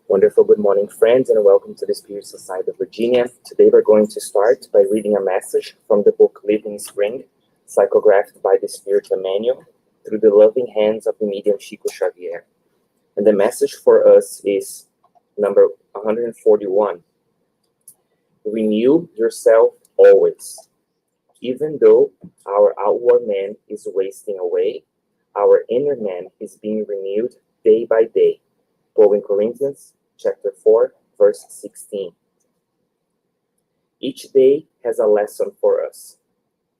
Wonderful good morning, friends, and welcome to the Spirit Society of Virginia. Today we're going to start by reading a message from the book Living Spring, psychographed by the Spirit Emmanuel through the loving hands of the medium Chico Xavier. And the message for us is number 141. Renew yourself always. Even though our outward man is wasting away, our inner man is being renewed day by day. Paul in Corinthians chapter 4, verse 16. Each day has a lesson for us.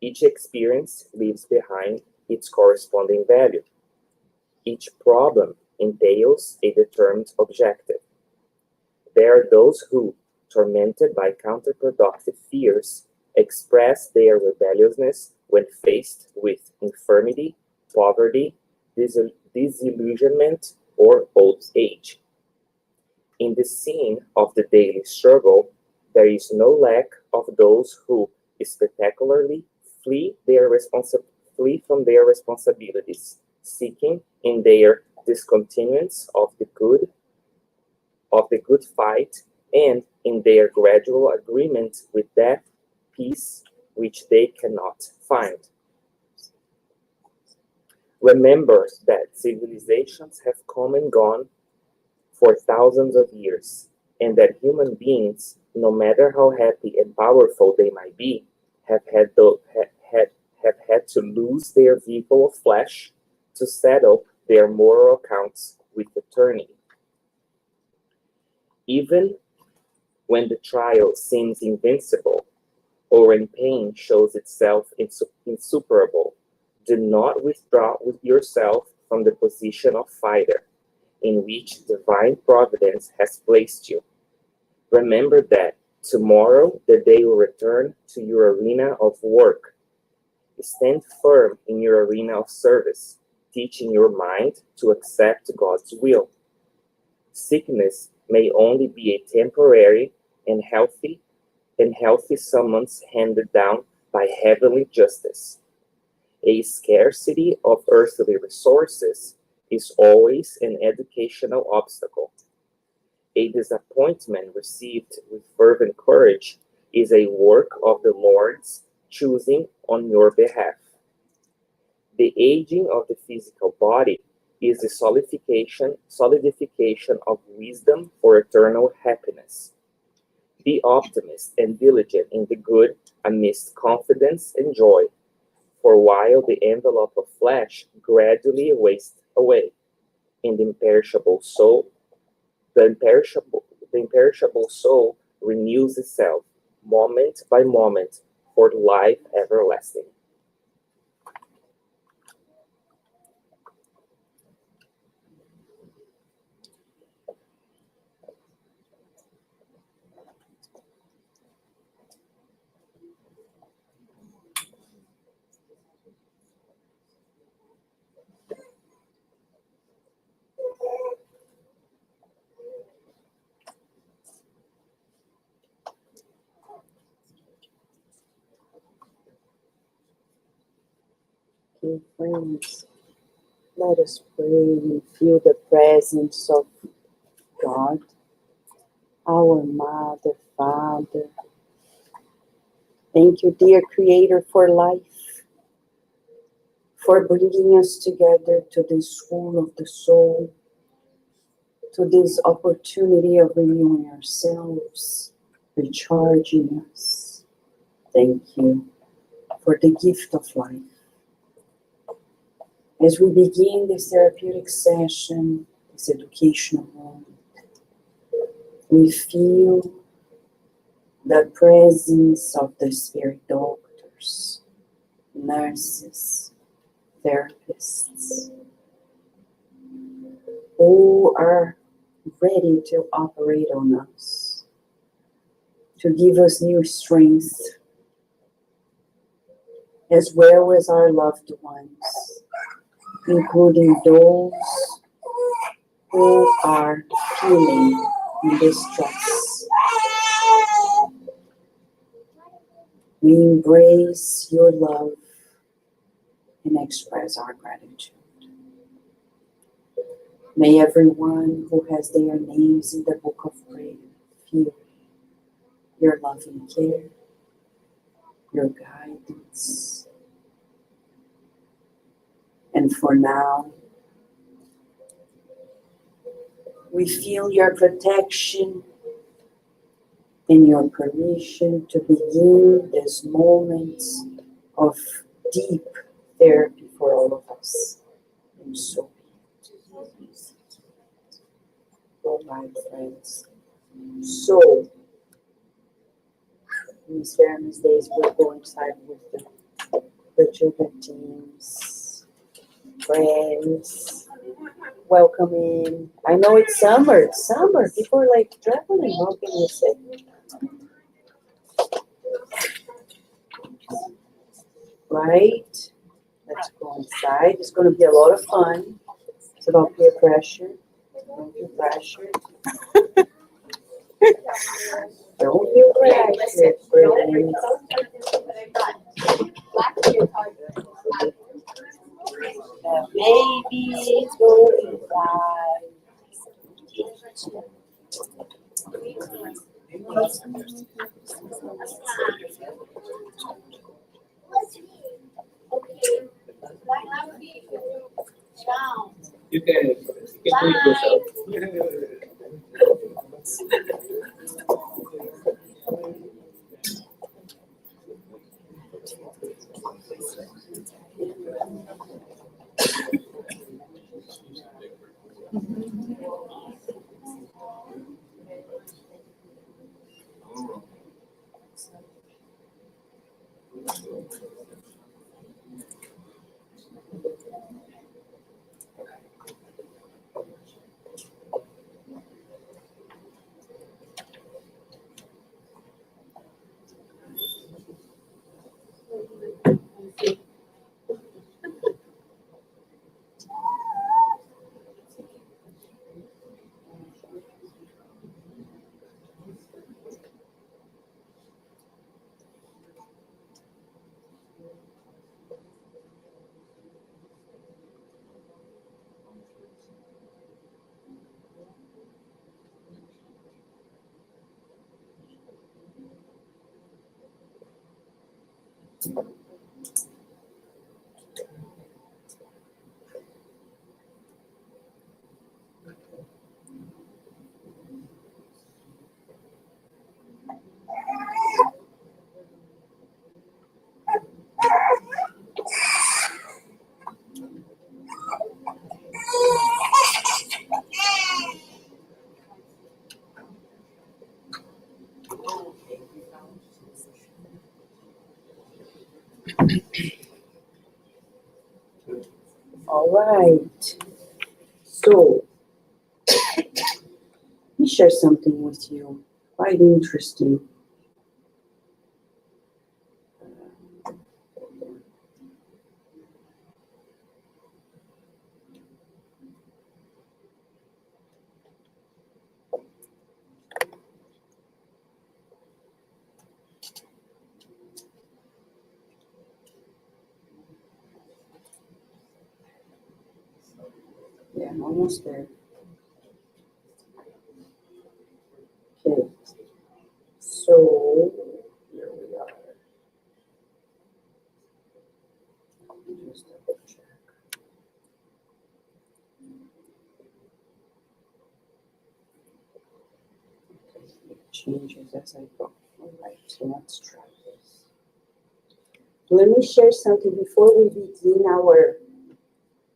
Each experience leaves behind its corresponding value. Each problem entails a determined objective. There are those who, tormented by counterproductive fears, express their rebelliousness when faced with infirmity, poverty, disillusionment, or old age. In the scene of the daily struggle, there is no lack of those who spectacularly flee from their responsibilities, seeking in their discontinuance of the good fight, and in their gradual agreement with that peace which they cannot find. Remember that civilizations have come and gone for thousands of years, and that human beings, no matter how happy and powerful they might be, have had to lose their vehicle of flesh to settle their moral accounts with eternity. Even when the trial seems invincible, or when pain shows itself insuperable, do not withdraw with yourself from the position of fighter in which divine providence has placed you. Remember that tomorrow the day will return to your arena of work. Stand firm in your arena of service, teaching your mind to accept God's will. Sickness may only be a temporary and healthy summons handed down by heavenly justice. A scarcity of earthly resources is always an educational obstacle. A disappointment received with fervent courage is a work of the Lord's choosing on your behalf. The aging of the physical body is the solidification of wisdom for eternal happiness. Be optimist and diligent in the good amidst confidence and joy. For while the envelope of flesh gradually wastes away, in the imperishable soul renews itself moment by moment for life everlasting. Dear friends, let us pray and feel the presence of God, our Mother, Father. Thank you, dear Creator, for life, for bringing us together to this school of the soul, to this opportunity of renewing ourselves, recharging us. Thank you for the gift of life. As we begin this therapeutic session, this educational moment, we feel the presence of the spirit doctors, nurses, therapists, who are ready to operate on us, to give us new strength, as well as our loved ones, including those who are feeling in distress. We embrace your love and express our gratitude. May everyone who has their names in the book of prayer feel your loving care, your guidance. And for now, we feel your protection and your permission to begin this moment of deep therapy for all of us. And so be it. All right, friends. So, in these Fairness Days, we'll go inside with the children teams, friends, welcoming. I know it's summer. People are like traveling. How can you say? Right? Let's go inside. It's going to be a lot of fun. It's about peer pressure. Don't feel pressure. Don't feel pressure, friends. The baby is going inside. You can do it yourself. All right. So, let me share something with you. Quite interesting. Yeah, I'm almost there. Okay. So, here we are. Just double check. It changes as I go. All right, so let's try this. Let me share something before we begin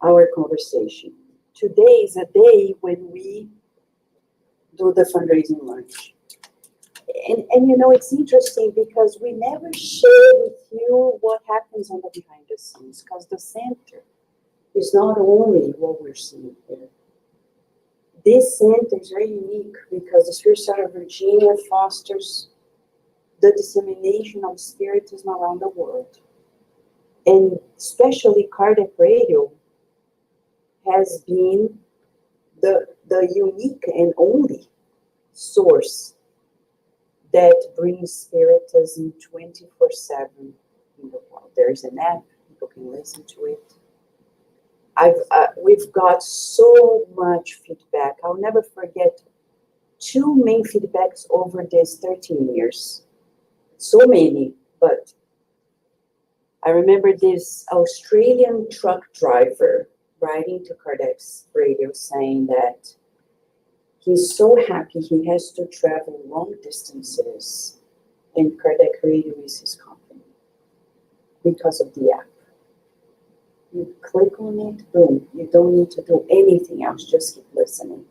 our conversation. Today is a day when we do the fundraising lunch. And you know, it's interesting because we never share with you what happens on the behind the scenes, because the center is not only what we're seeing here. This center is very unique because the Spirit Center of Virginia fosters the dissemination of Spiritism around the world. And especially cardiac radio has been the unique and only source that brings Spiritism 24/7 in the world. There's an app, people can listen to it. We've got so much feedback. I'll never forget two main feedbacks over these 13 years. So many, but I remember this Australian truck driver writing to Kardec's radio saying that he's so happy he has to travel long distances and Kardec Radio is his company because of the app. You click on it, boom. You don't need to do anything else, just keep listening.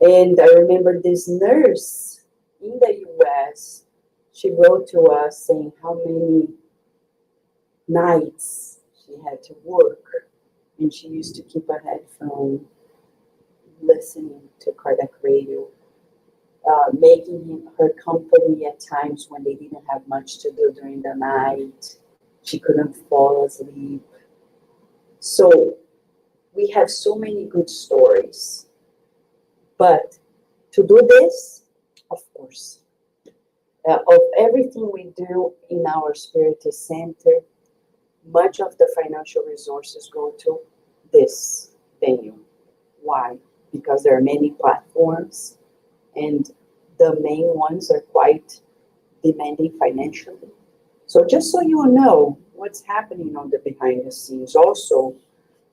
And I remember this nurse in the US, she wrote to us saying how many nights she had to work, and she used to keep her headphone listening to Kardec Radio, making him her company at times when they didn't have much to do during the night. She couldn't fall asleep. So we have so many good stories. But to do this, of course, of everything we do in our Spiritist Center, much of the financial resources go to this venue. Why? Because there are many platforms, and the main ones are quite demanding financially. So just so you know what's happening on the behind the scenes. Also,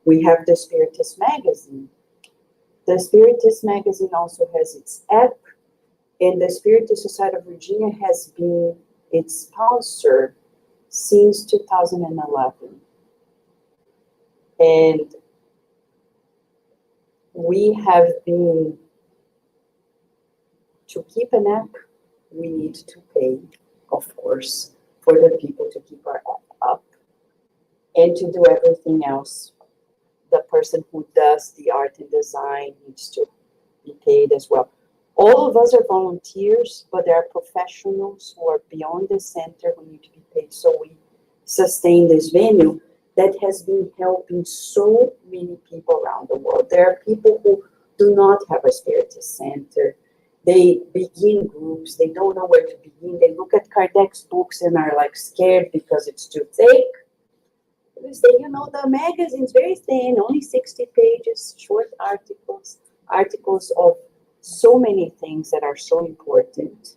we have the Spiritist Magazine. The Spiritist Magazine also has its app, and the Spiritist Society of Virginia has been its sponsor since 2011. And we have been, to keep an app, we need to pay, of course, for the people to keep our app up. And to do everything else, the person who does the art and design needs to be paid as well. All of us are volunteers, but there are professionals who are beyond the center who need to be paid. So we sustain this venue that has been helping so many people around the world. There are people who do not have a Spiritist Center. They begin groups, they don't know where to begin. They look at Kardec's books and are like scared because it's too thick. They say, you know, the magazine's very thin, only 60 pages, short articles of so many things that are so important.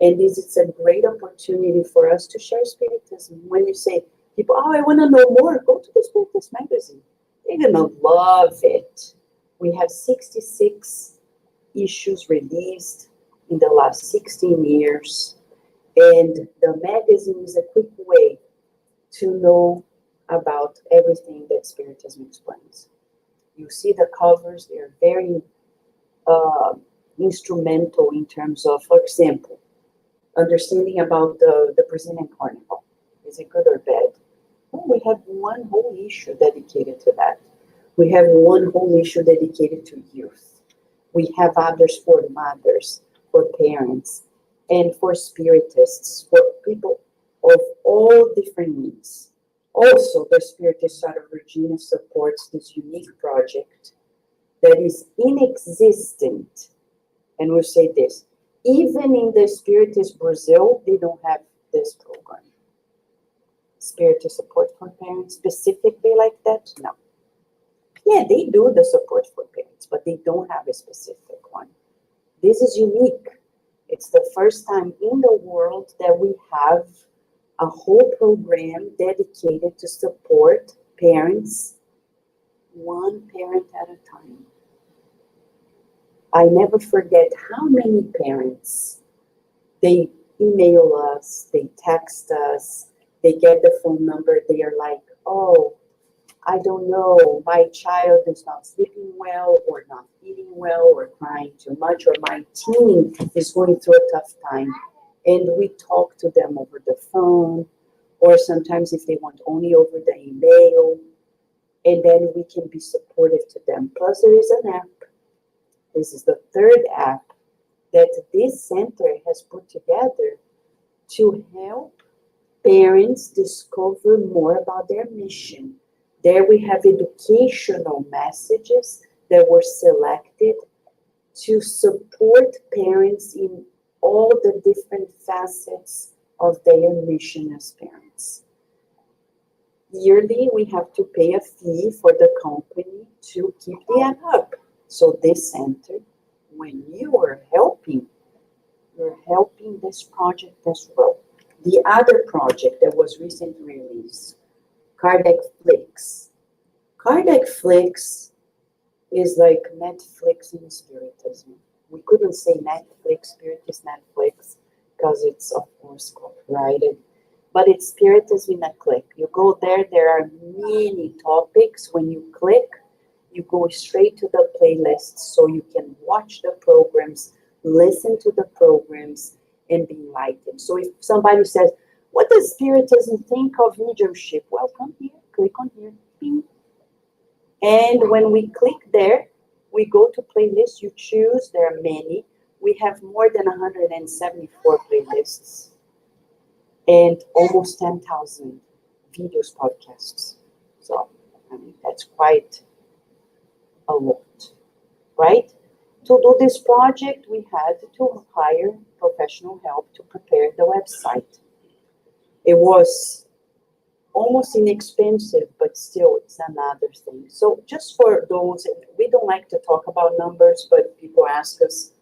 And this is a great opportunity for us to share Spiritism. When you say, people, oh, I want to know more, go to the Spiritist Magazine. They're going to love it. We have 66 issues released in the last 16 years. And the magazine is a quick way to know about everything that Spiritism explains. You see the covers, they're very instrumental in terms of, for example, understanding about the Brazilian Carnival. Is it good or bad? Well, we have one whole issue dedicated to that. We have one whole issue dedicated to youth. We have others for mothers, for parents, and for Spiritists, for people of all different needs. Also, the Spiritist Society of Virginia supports this unique project that is inexistent. And we'll say this, even in the Spiritist Brazil, they don't have this program. Spiritist support for parents specifically like that? No. Yeah, they do the support for parents, but they don't have a specific one. This is unique. It's the first time in the world that we have a whole program dedicated to support parents, one parent at a time. I never forget how many parents, they email us, they text us, they get the phone number, they are like, oh, I don't know, my child is not sleeping well, or not eating well, or crying too much, or my teen is going through a tough time. And we talk to them over the phone, or sometimes if they want only over the email, and then we can be supportive to them. Plus there is an app. This is the third app that this center has put together to help parents discover more about their mission. There we have educational messages that were selected to support parents in all the different facets of their mission as parents. Yearly, we have to pay a fee for the company to keep the app up. So this center, when you are helping, you're helping this project as well. The other project that was recently released, Kardec Flix. Kardec Flix is like Netflix in Spiritism. We couldn't say Netflix, Spiritist Netflix, because it's, of course, copyrighted. But it's Spiritism in a click. You go there, there are many topics. When you click, you go straight to the playlist so you can watch the programs, listen to the programs, and be enlightened. So if somebody says, what does Spiritism think of mediumship? Well, come here, click on here, ping. And when we click there, we go to playlists, you choose, there are many. We have more than 174 playlists and almost 10,000 videos, podcasts. So, I mean, that's quite a lot, right? To do this project, we had to hire professional help to prepare the website. It was almost inexpensive, but still it's another thing. So just for those, we don't like to talk about numbers, but people ask us,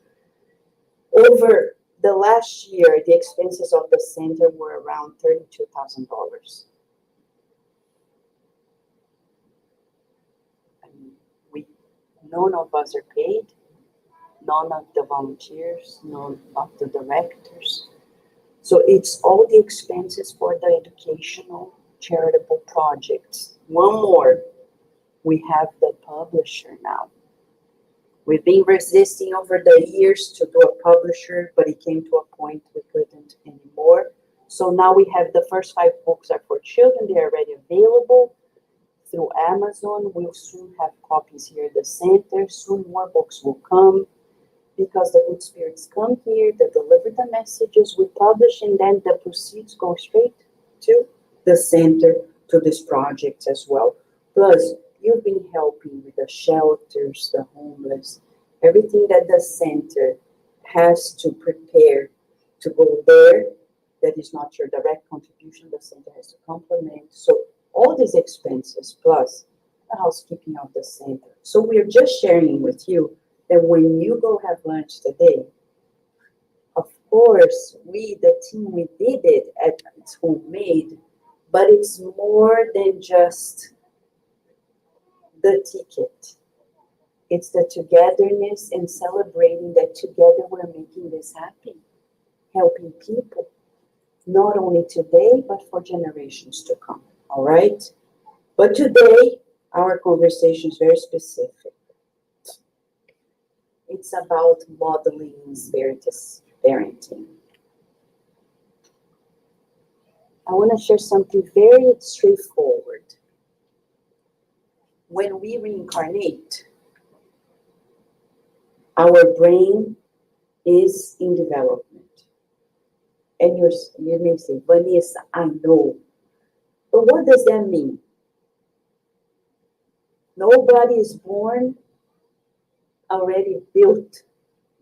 over the last year, the expenses of the center were around $32,000. None of us are paid, none of the volunteers, none of the directors. So it's all the expenses for the educational charitable projects. One more, we have the publisher now. We've been resisting over the years to do a publisher, but it came to a point we couldn't anymore. So now we have the first 5 books are for children. They are already available through Amazon. We'll soon have copies here at the center. Soon more books will come because the good spirits come here, they deliver the messages, we publish, and then the proceeds go straight to the center, to this project as well. Plus, you've been helping with the shelters, the homeless, everything that the center has to prepare to go there. That is not your direct contribution, the center has to complement. So all these expenses plus the housekeeping of the center. So we're just sharing with you that when you go have lunch today, of course, we, the team, we did it at it's homemade, but it's more than just the ticket. It's the togetherness and celebrating that together we're making this happen, helping people, not only today, but for generations to come, all right? But today, our conversation is very specific. It's about modeling Spiritist parenting. I want to share something very straightforward. When we reincarnate, our brain is in development. And you may say, Vanessa, I know. But what does that mean? Nobody is born already built.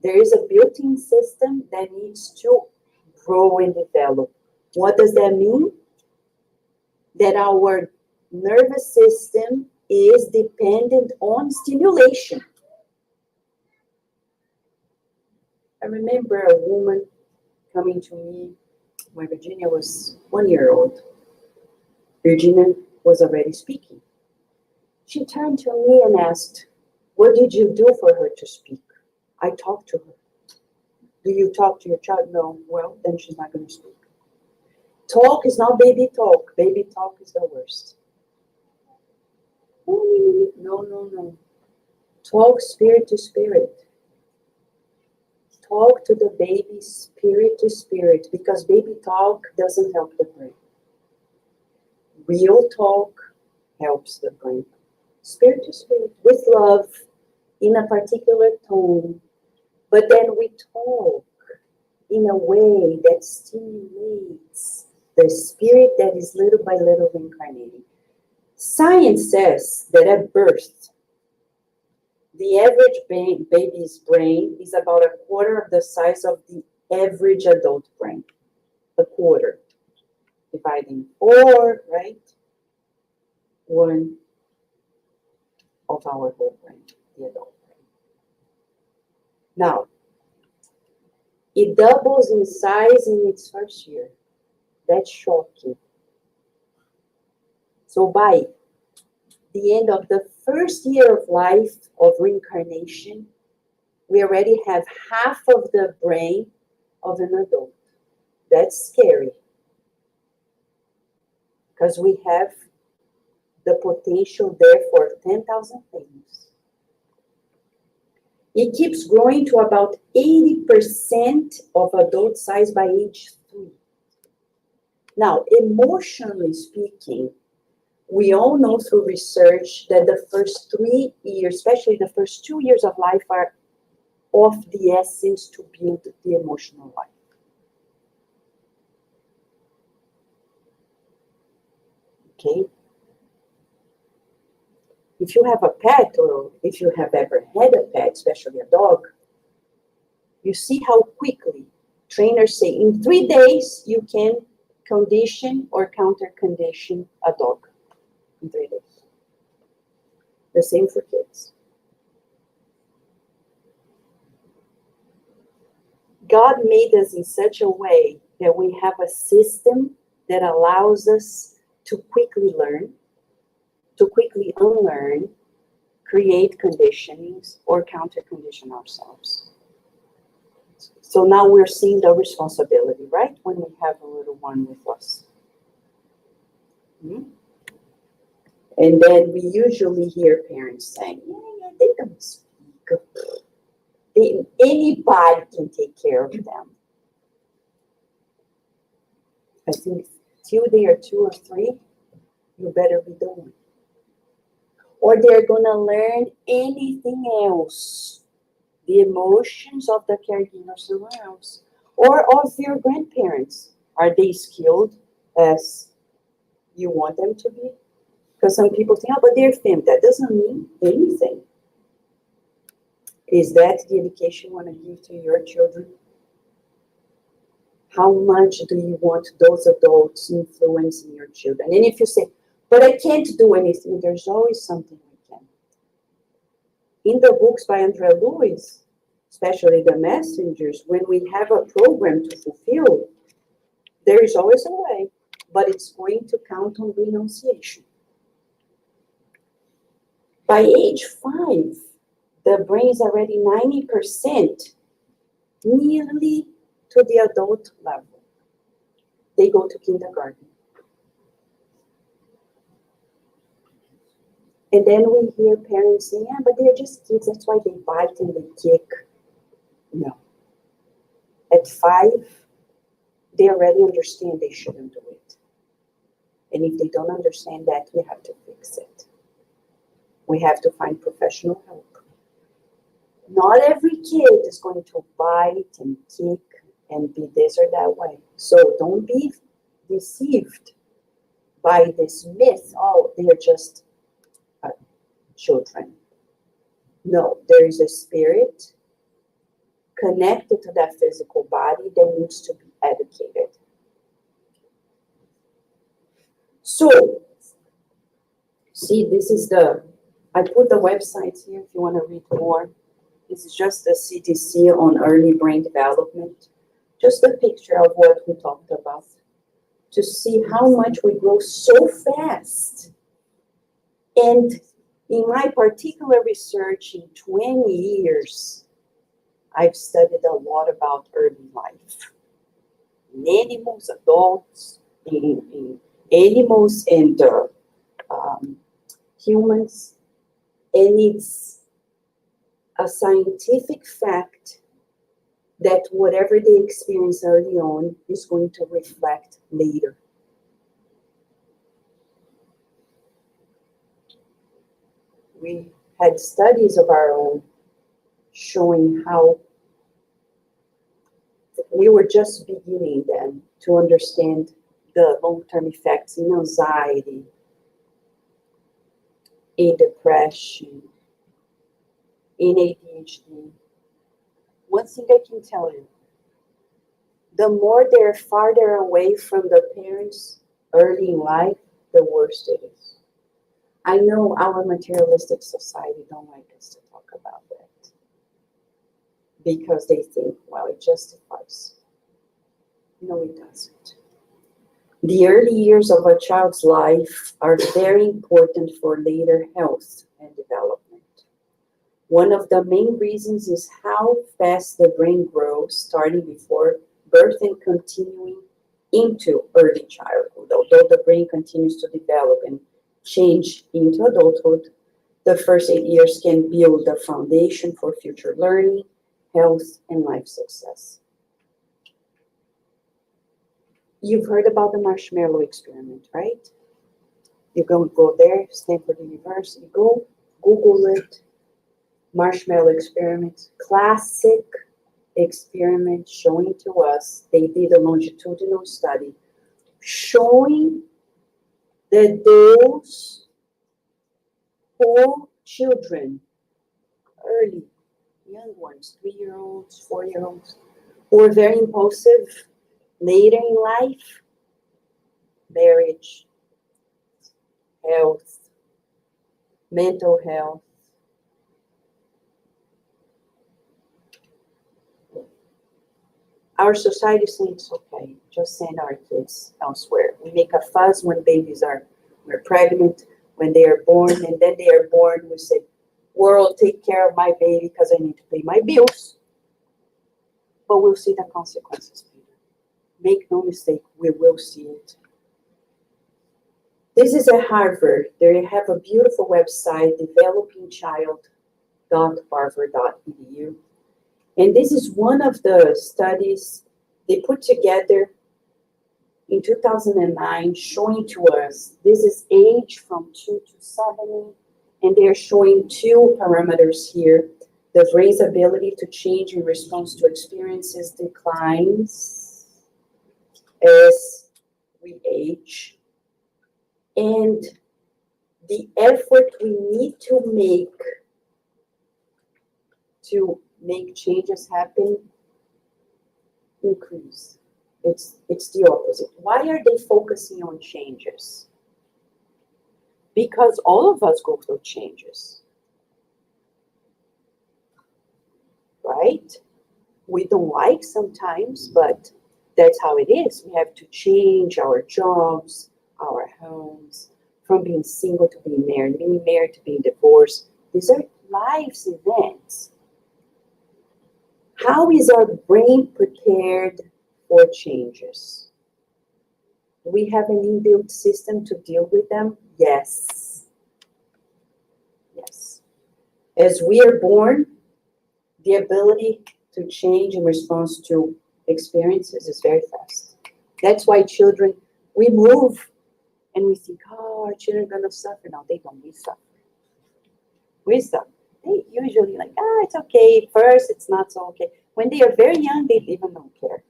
There is a built-in system that needs to grow and develop. What does that mean? That our nervous system is dependent on stimulation. I remember a woman coming to me when Virginia was 1 year old. Virginia was already speaking. She turned to me and asked, what did you do for her to speak? I talked to her. Do you talk to your child? No. Well, then she's not going to speak. Talk is not baby talk. Baby talk is the worst. No. Talk spirit to spirit. Talk to the baby spirit to spirit, because baby talk doesn't help the brain. Real talk helps the brain. Spirit to spirit, with love, in a particular tone, but then we talk in a way that stimulates the spirit that is little by little reincarnating. Science says that at birth, the average baby's brain is about a quarter of the size of the average adult brain. A quarter. Dividing 4, right? 1 of our whole brain, the adult brain. Now, it doubles in size in its first year. That's shocking. So by the end of the first year of life of reincarnation, we already have half of the brain of an adult. That's scary. Because we have the potential there for 10,000 things. It keeps growing to about 80% of adult size by age 3. Now, emotionally speaking, we all know through research that the first 3 years, especially the first 2 years of life, are of the essence to build the emotional life. Okay? If you have a pet, or if you have ever had a pet, especially a dog, you see how quickly trainers say in 3 days you can condition or counter condition a dog in 3 days. The same for kids. God made us in such a way that we have a system that allows us to quickly learn, to quickly unlearn, create conditionings, or counter-condition ourselves. So now we're seeing the responsibility, right? When we have a little one with us. And then we usually hear parents saying, yeah, they don't speak. Anybody can take care of them. I think till they are 2 or 3, you better be doing. Or they're going to learn anything else. The emotions of the caregiver somewhere else. Or of your grandparents. Are they skilled as you want them to be? Because some people think, oh, but they're family. That doesn't mean anything. Is that the education you want to give to your children? How much do you want those adults influencing your children? And if you say, but I can't do anything, there's always something we can. In the books by Andrea Lewis, especially The Messengers, when we have a program to fulfill, there is always a way, but it's going to count on renunciation. By age 5, the brain is already 90%, nearly to the adult level. They go to kindergarten. And then we hear parents saying, yeah, but they're just kids, that's why they bite and they kick. No. At 5, they already understand they shouldn't do it. And if they don't understand that, we have to fix it. We have to find professional help. Not every kid is going to bite and kick and be this or that way. So don't be deceived by this myth, oh, they're just children. No, there is a spirit connected to that physical body that needs to be educated. So, see, this is I put the websites here if you want to read more. This is just the CDC on early brain development. Just a picture of what we talked about to see how much we grow so fast. And in my particular research in 20 years, I've studied a lot about early life. In animals, adults, in animals and humans. And it's a scientific fact that whatever they experience early on is going to reflect later. We had studies of our own showing how we were just beginning then to understand the long-term effects in anxiety, in depression, in ADHD. One thing I can tell you, the more they're farther away from the parents early in life, the worse it is. I know our materialistic society don't like us to talk about that because they think, well, it justifies. No, it doesn't. The early years of a child's life are very important for later health and development. One of the main reasons is how fast the brain grows, starting before birth and continuing into early childhood. Although the brain continues to develop and change into adulthood, the first 8 years can build a foundation for future learning, health, and life success. You've heard about the marshmallow experiment, right? You're going to go there, Stanford University, go Google it. Marshmallow experiment, classic experiment showing to us, they did a longitudinal study showing that those poor children, early, young ones, 3-year-olds, 4-year-olds, who were very impulsive later in life, marriage, health, mental health, our society is saying it's okay, just send our kids elsewhere. We make a fuss when we're pregnant, when they are born, and then they are born, we say, world, take care of my baby because I need to pay my bills. But we'll see the consequences, Peter. Make no mistake, we will see it. This is at Harvard. They have a beautiful website, developingchild.harvard.edu. And this is one of the studies they put together in 2009, showing to us, this is age from 2 to 70, and they're showing 2 parameters here. The brain's ability to change in response to experiences declines as we age, and the effort we need to make changes happen increase. It's the opposite. Why are they focusing on changes? Because all of us go through changes, right? We don't like sometimes, but that's how it is. We have to change our jobs, our homes, from being single to being married to being divorced. These are life's events. How is our brain prepared for changes? Do we have an inbuilt system to deal with them? Yes. Yes. As we are born, the ability to change in response to experiences is very fast. That's why children, we move and we think, oh, our children are going to suffer. No, they don't. We suffer. We suffer. They usually like, it's okay. First, it's not so okay. When they are very young, they even don't care,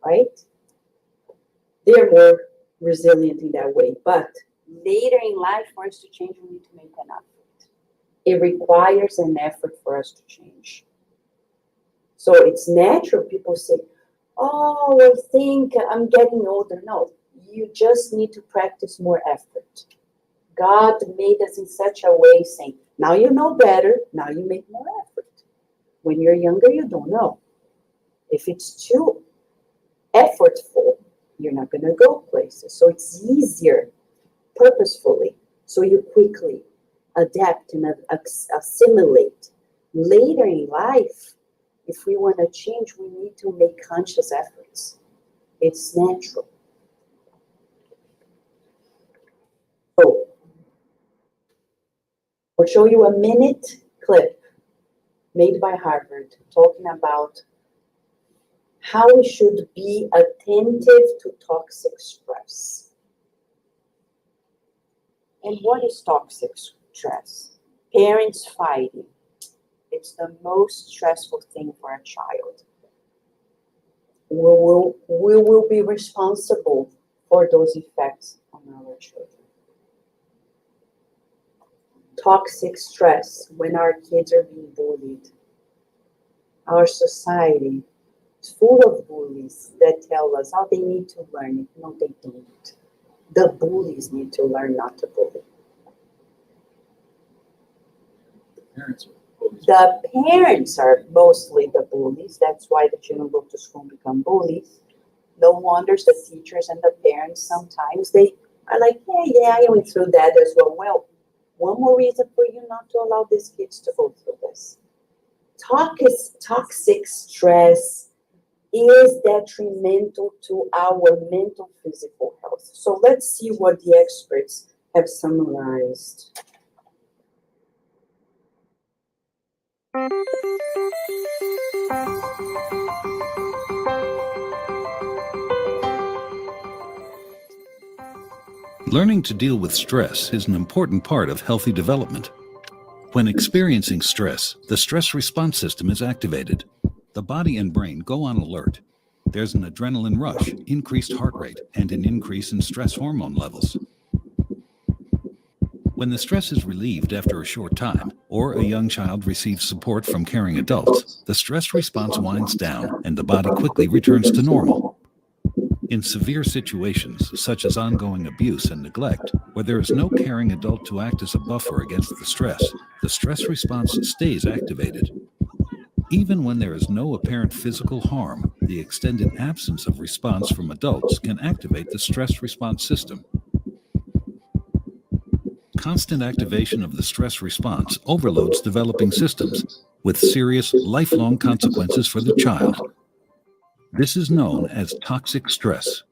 right? They're more resilient in that way. But later in life, for us to change, we need to make an effort. It requires an effort for us to change. So it's natural. People say, oh, I think I'm getting older. No, you just need to practice more effort. God made us in such a way saying, now you know better, now you make more effort. When you're younger, you don't know. If it's too effortful, you're not going to go places. So it's easier, purposefully, so you quickly adapt and assimilate. Later in life, if we want to change, we need to make conscious efforts. It's natural. So, I'll show you a minute clip made by Harvard talking about how we should be attentive to toxic stress. And what is toxic stress? Parents fighting. It's the most stressful thing for a child. We will be responsible for those effects on our children. toxic stress when our kids are being bullied. Our society is full of bullies that tell us, oh, they need to learn it. No, they don't. The bullies need to learn not to bully. The parents are mostly the bullies. That's why the children go to school and become bullies. No wonder the teachers and the parents sometimes they are like, yeah, I went through that as well. Well, one more reason for you not to allow these kids to go through this. Toxic stress is detrimental to our mental physical health. So let's see what the experts have summarized. Learning to deal with stress is an important part of healthy development. When experiencing stress, the stress response system is activated. The body and brain go on alert. There's an adrenaline rush, increased heart rate, and an increase in stress hormone levels. When the stress is relieved after a short time, or a young child receives support from caring adults, the stress response winds down and the body quickly returns to normal. In severe situations, such as ongoing abuse and neglect, where there is no caring adult to act as a buffer against the stress response stays activated. Even when there is no apparent physical harm, the extended absence of response from adults can activate the stress response system. Constant activation of the stress response overloads developing systems, with serious, lifelong consequences for the child. This is known as toxic stress.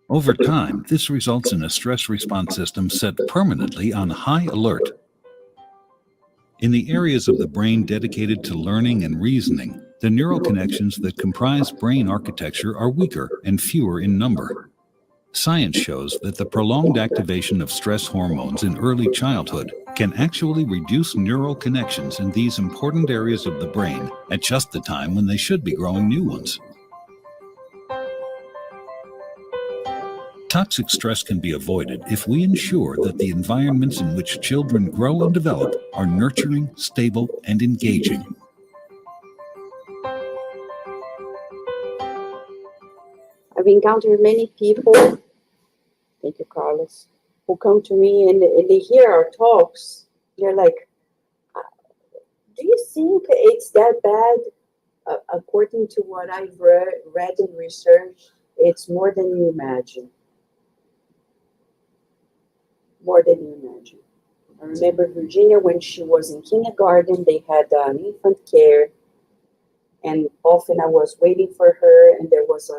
Over time, this results in a stress response system set permanently on high alert. In the areas of the brain dedicated to learning and reasoning, the neural connections that comprise brain architecture are weaker and fewer in number. Science shows that the prolonged activation of stress hormones in early childhood can actually reduce neural connections in these important areas of the brain at just the time when they should be growing new ones. Toxic stress can be avoided if we ensure that the environments in which children grow and develop are nurturing, stable, and engaging. I've encountered many people, thank you, Carlos, who come to me and they hear our talks. They're like, do you think it's that bad? According to what I've read and researched, it's more than you imagine. More than you imagine. I remember Virginia, when she was in kindergarten, they had an infant care, and often I was waiting for her, and there was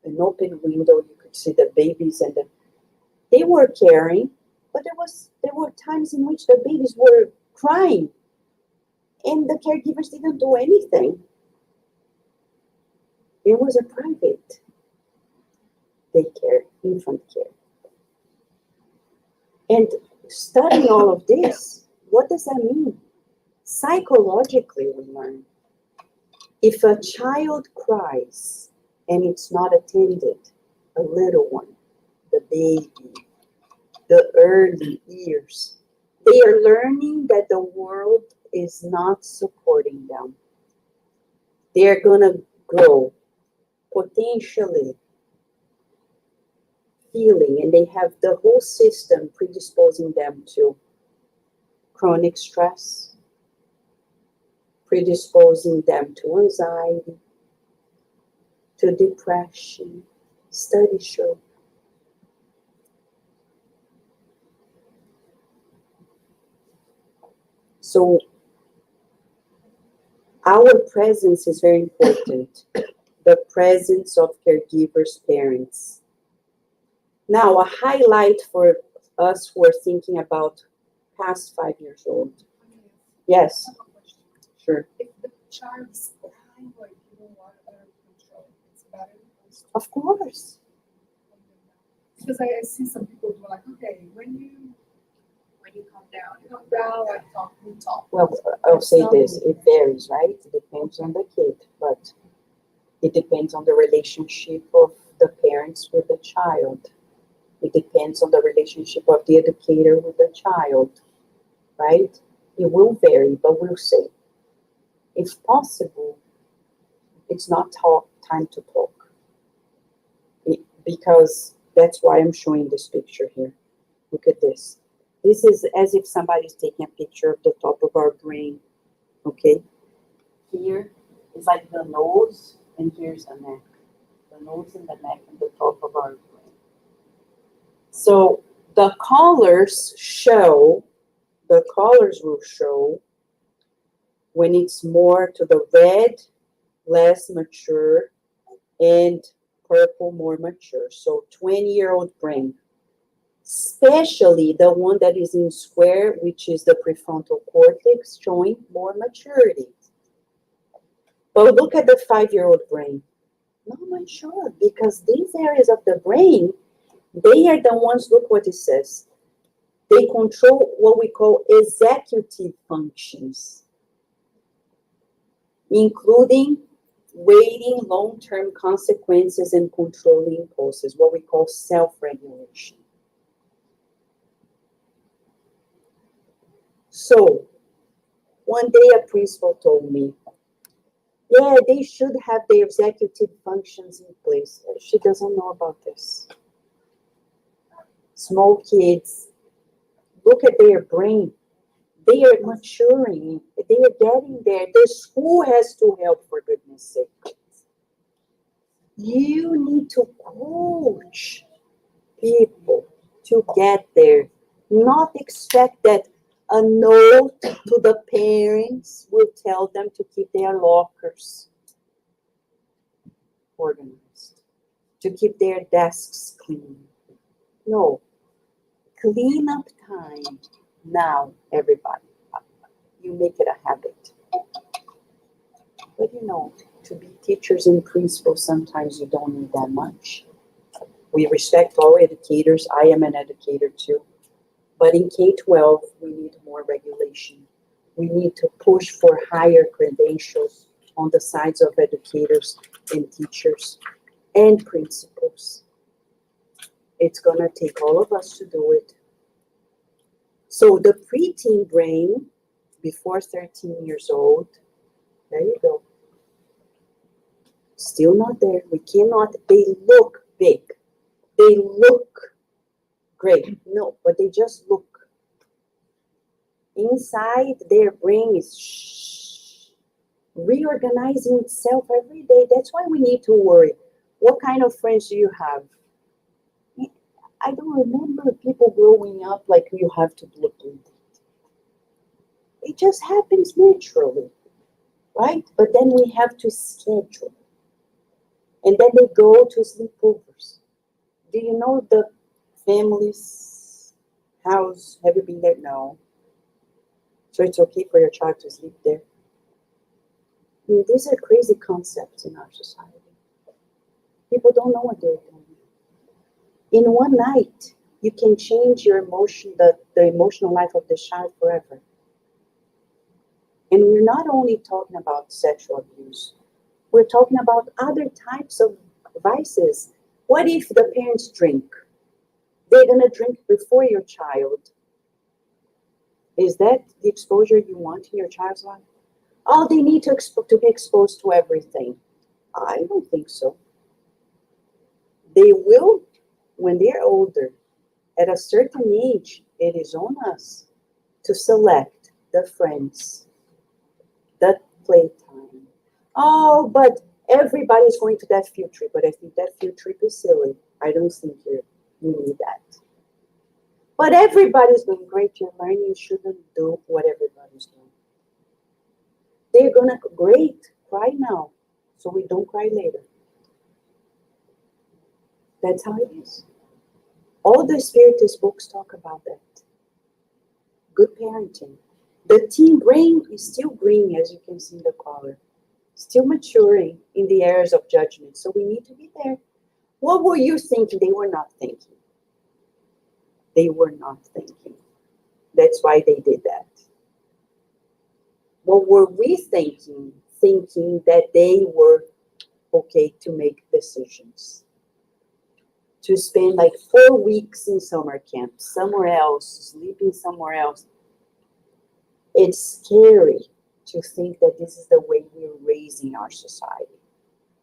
an open window. You could see the babies, and they were caring, but there were times in which the babies were crying, and the caregivers didn't do anything. It was a private daycare, infant care. And studying all of this, what does that mean? Psychologically, we learn. If a child cries and it's not attended, a little one, the baby, the early years, they are learning that the world is not supporting them. They're going to grow potentially feeling, and they have the whole system predisposing them to chronic stress, predisposing them to anxiety, to depression. Studies show. So our presence is very important. The presence of caregivers, parents. Now, a highlight for us who are thinking about past 5 years old. Yes, sure. If the child is crying or you don't want to control, it's better. Of course. Because I see some people who are like, okay, when you calm down, like talk. Well, I'll say this, it varies, right? It depends on the kid, but it depends on the relationship of the parents with the child. It depends on the relationship of the educator with the child. right? It will vary, but we'll say, if possible, it's not time to talk. Because that's why I'm showing this picture here. Look at this. This is as if somebody's taking a picture of the top of our brain, okay? Here is like the nose, and here's the neck. The nose and the neck and the top of our brain. So the colors will show when it's more to the red, less mature, and purple, more mature. So 20-year-old brain, especially the one that is in square, which is the prefrontal cortex, showing more maturity. But look at the 5-year-old brain. Not mature, because these areas of the brain, they are the ones, look what it says. They control what we call executive functions, including weighing long-term consequences and controlling impulses, what we call self-regulation. So, one day a principal told me, yeah, they should have their executive functions in place. She doesn't know about this. Small kids, look at their brain. They are maturing. They are getting there. The school has to help, for goodness sake. You need to coach people to get there. Not expect that a note to the parents will tell them to keep their lockers organized, to keep their desks clean. No. Clean up time now, everybody. You make it a habit. But to be teachers and principals, sometimes you don't need that much. We respect all educators. I am an educator too. But in K-12, we need more regulation. We need to push for higher credentials on the sides of educators and teachers and principals. It's going to take all of us to do it. So the preteen brain, before 13 years old, there you go. Still not there. We cannot, they look big. They look great. No, but they just look. Inside their brain is reorganizing itself every day. That's why we need to worry. What kind of friends do you have? I don't remember people growing up like you have to look into it. It just happens naturally, right? But then we have to schedule. And then they go to sleepovers. Do you know the family's house? Have you been there? No. So it's okay for your child to sleep there. I mean, these are crazy concepts in our society. People don't know what they're doing. In one night, you can change your emotion, the emotional life of the child forever. And we're not only talking about sexual abuse, we're talking about other types of vices. What if the parents drink? They're going to drink before your child. Is that the exposure you want in your child's life? Oh, they need to be exposed to everything. I don't think so. They will when they're older. At a certain age, it is on us to select the friends, the playtime. Oh, but everybody's going to that field trip, but I think that field trip is silly. I don't think you need that. But everybody's doing great. You're learning. You shouldn't do what everybody's doing. They're going to, great, cry now, so we don't cry later. That's how it is. All the Spiritist books talk about that. Good parenting. The teen brain is still green, as you can see in the color. Still maturing in the areas of judgment. So we need to be there. What were you thinking? They were not thinking. They were not thinking. That's why they did that. What were we thinking? Thinking that they were okay to make decisions. To spend like 4 weeks in summer camp, somewhere else, sleeping somewhere else. It's scary to think that this is the way we're raising our society.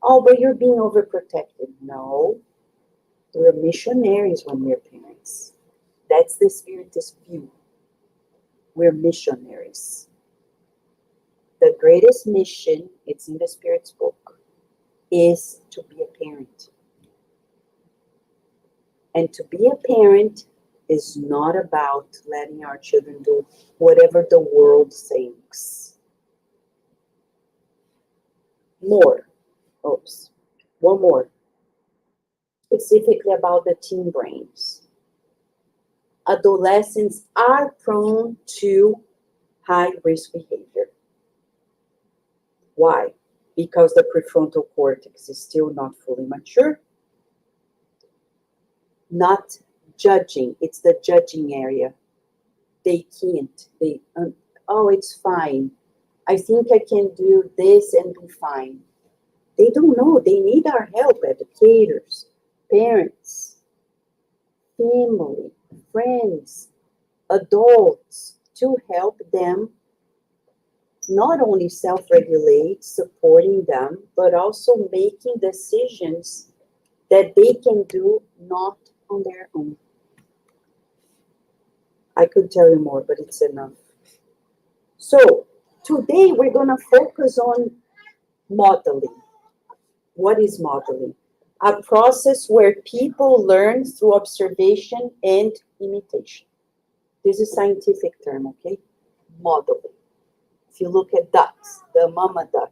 Oh, but you're being overprotected. No, we're missionaries when we're parents. That's the Spiritist view. We're missionaries. The greatest mission, it's in the Spirit's book, is to be a parent. And to be a parent is not about letting our children do whatever the world thinks. One more. Specifically about the teen brains. Adolescents are prone to high-risk behavior. Why? Because the prefrontal cortex is still not fully mature. Not judging, it's the judging area. They can't. Oh, it's fine. I think I can do this and be fine. They don't know. They need our help, educators, parents, family, friends, adults, to help them not only self-regulate, supporting them, but also making decisions that they can do not on their own. I could tell you more, but it's enough. So today we're going to focus on modeling. What is modeling? A process where people learn through observation and imitation. This is a scientific term, okay? Modeling. If you look at ducks, the mama duck,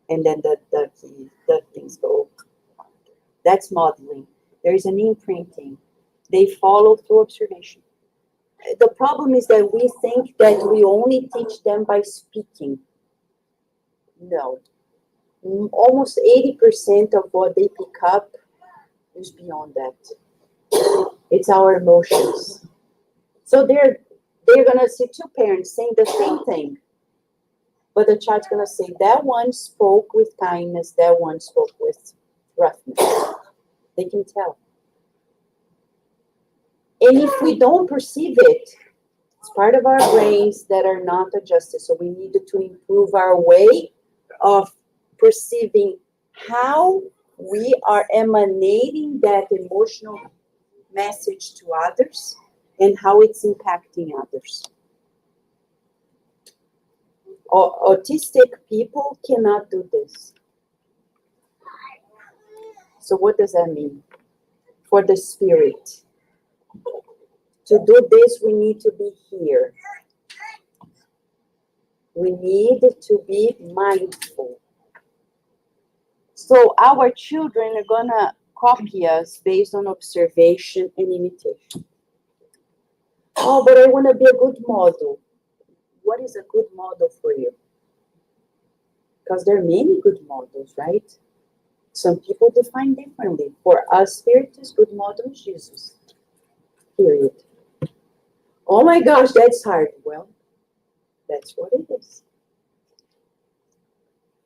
and then the duck things go. That's modeling. There is an imprinting. They follow through observation. The problem is that we think that we only teach them by speaking. No. Almost 80% of what they pick up is beyond that. It's our emotions. So they're going to see two parents saying the same thing. But the child's going to say, that one spoke with kindness, that one spoke with roughness. They can tell. And if we don't perceive it, it's part of our brains that are not adjusted. So we need to improve our way of perceiving how we are emanating that emotional message to others and how it's impacting others. Autistic people cannot do this. So what does that mean? For the spirit. To do this, we need to be here. We need to be mindful. So our children are going to copy us based on observation and imitation. Oh, but I want to be a good model. What is a good model for you? Because there are many good models, right? Some people define differently. For us Spiritists, good model is Jesus. Period. Oh my gosh, that's hard. Well, that's what it is.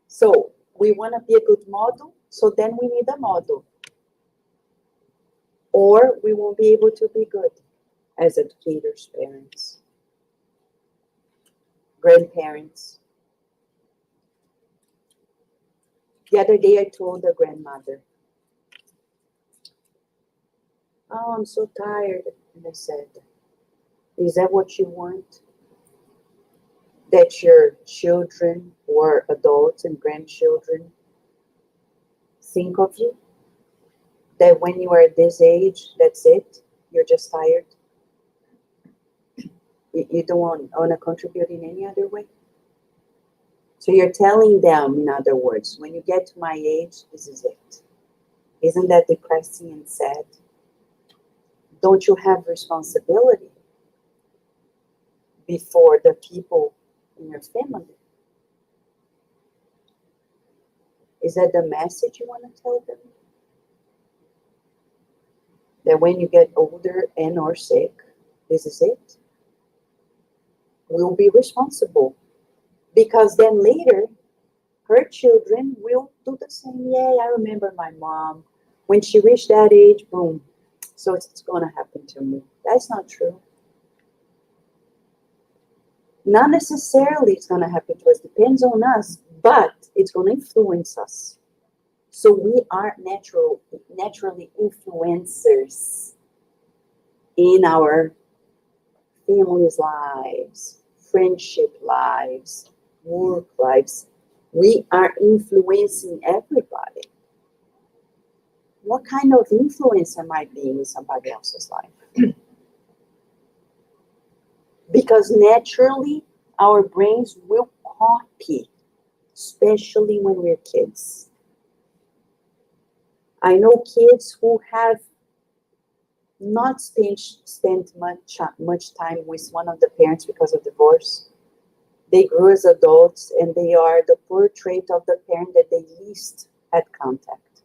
So we want to be a good model, so then we need a model. Or we won't be able to be good as educators, parents, grandparents. The other day I told a grandmother, oh, I'm so tired. And I said, is that what you want? That your children or adults and grandchildren think of you? That when you are at this age, that's it? You're just tired? You don't want to contribute in any other way? So you're telling them, in other words, when you get to my age, this is it. Isn't that depressing and sad? Don't you have responsibility before the people in your family? Is that the message you want to tell them? That when you get older and or sick, this is it? We'll be responsible. Because then later, her children will do the same. Yeah, I remember my mom. When she reached that age, boom. So it's going to happen to me. That's not true. Not necessarily it's going to happen to us, depends on us, but it's going to influence us. So we are naturally influencers in our families' lives, friendship lives, work lives. We are influencing everybody. What kind of influence am I being in somebody else's life? Because naturally, our brains will copy, especially when we're kids. I know kids who have not spent much time with one of the parents because of divorce. They grew as adults and they are the portrait of the parent that they least had contact.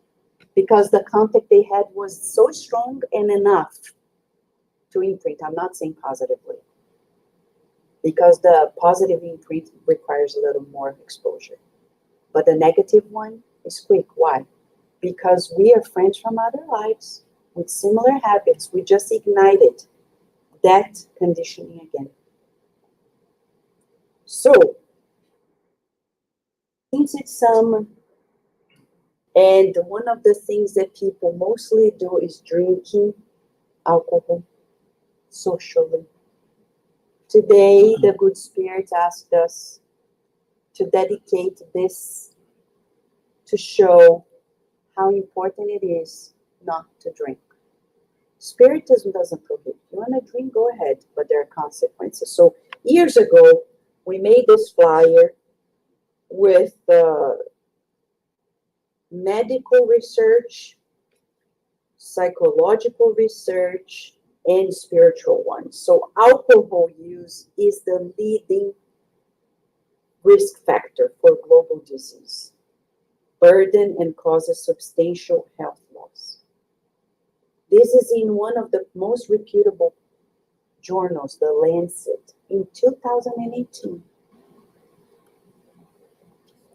Because the contact they had was so strong and enough to imprint. I'm not saying positively. Because the positive imprint requires a little more exposure. But the negative one is quick. Why? Because we are friends from other lives with similar habits. We just ignited that conditioning again. So, since it's summer, and one of the things that people mostly do is drinking alcohol socially. Today, the Good Spirit asked us to dedicate this to show how important it is not to drink. Spiritism doesn't prohibit. You want to drink, go ahead, but there are consequences. So years ago, we made this flyer with medical research, psychological research, and spiritual ones. So alcohol use is the leading risk factor for global disease, burden, and causes substantial health loss. This is in one of the most reputable journals, The Lancet, in 2018.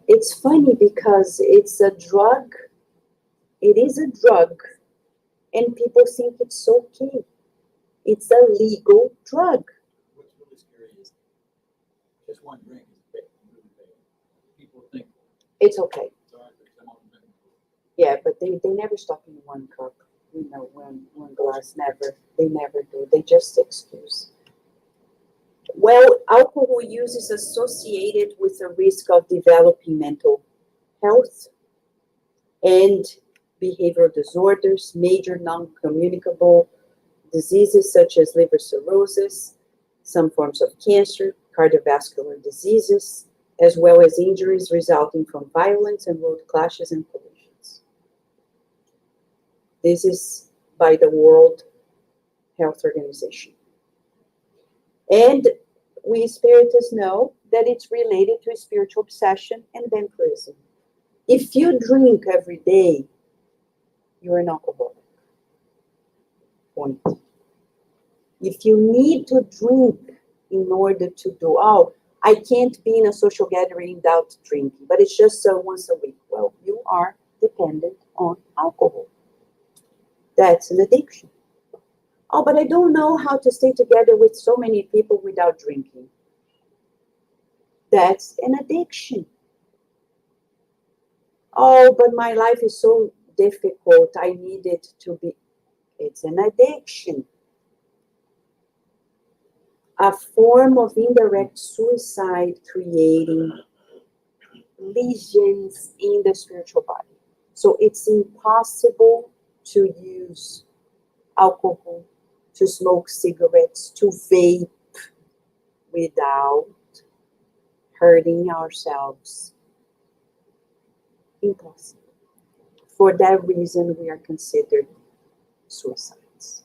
It's funny because it's a drug. It is a drug, and people think it's okay. It's a legal drug. What's really scary is just one drink is big, really big. People think It's okay. it's all right for someone to drink. Yeah, but they never stop in one cup, one glass, never. They never do. They just excuse. Well, alcohol use is associated with a risk of developing mental health and behavioral disorders, major non-communicable diseases such as liver cirrhosis, some forms of cancer, cardiovascular diseases, as well as injuries resulting from violence and road clashes and collisions. This is by the World Health Organization. And we Spiritists know that it's related to spiritual obsession and vampirism. If you drink every day, you're an alcoholic. Point. If you need to drink in order to do, I can't be in a social gathering without drinking, but it's just once a week. Well, you are dependent on alcohol. That's an addiction. Oh, but I don't know how to stay together with so many people without drinking. That's an addiction. Oh, but my life is so difficult. I need it to be. It's an addiction. A form of indirect suicide creating lesions in the spiritual body. So it's impossible to use alcohol, to smoke cigarettes, to vape without hurting ourselves. Impossible. For that reason, we are considered suicides.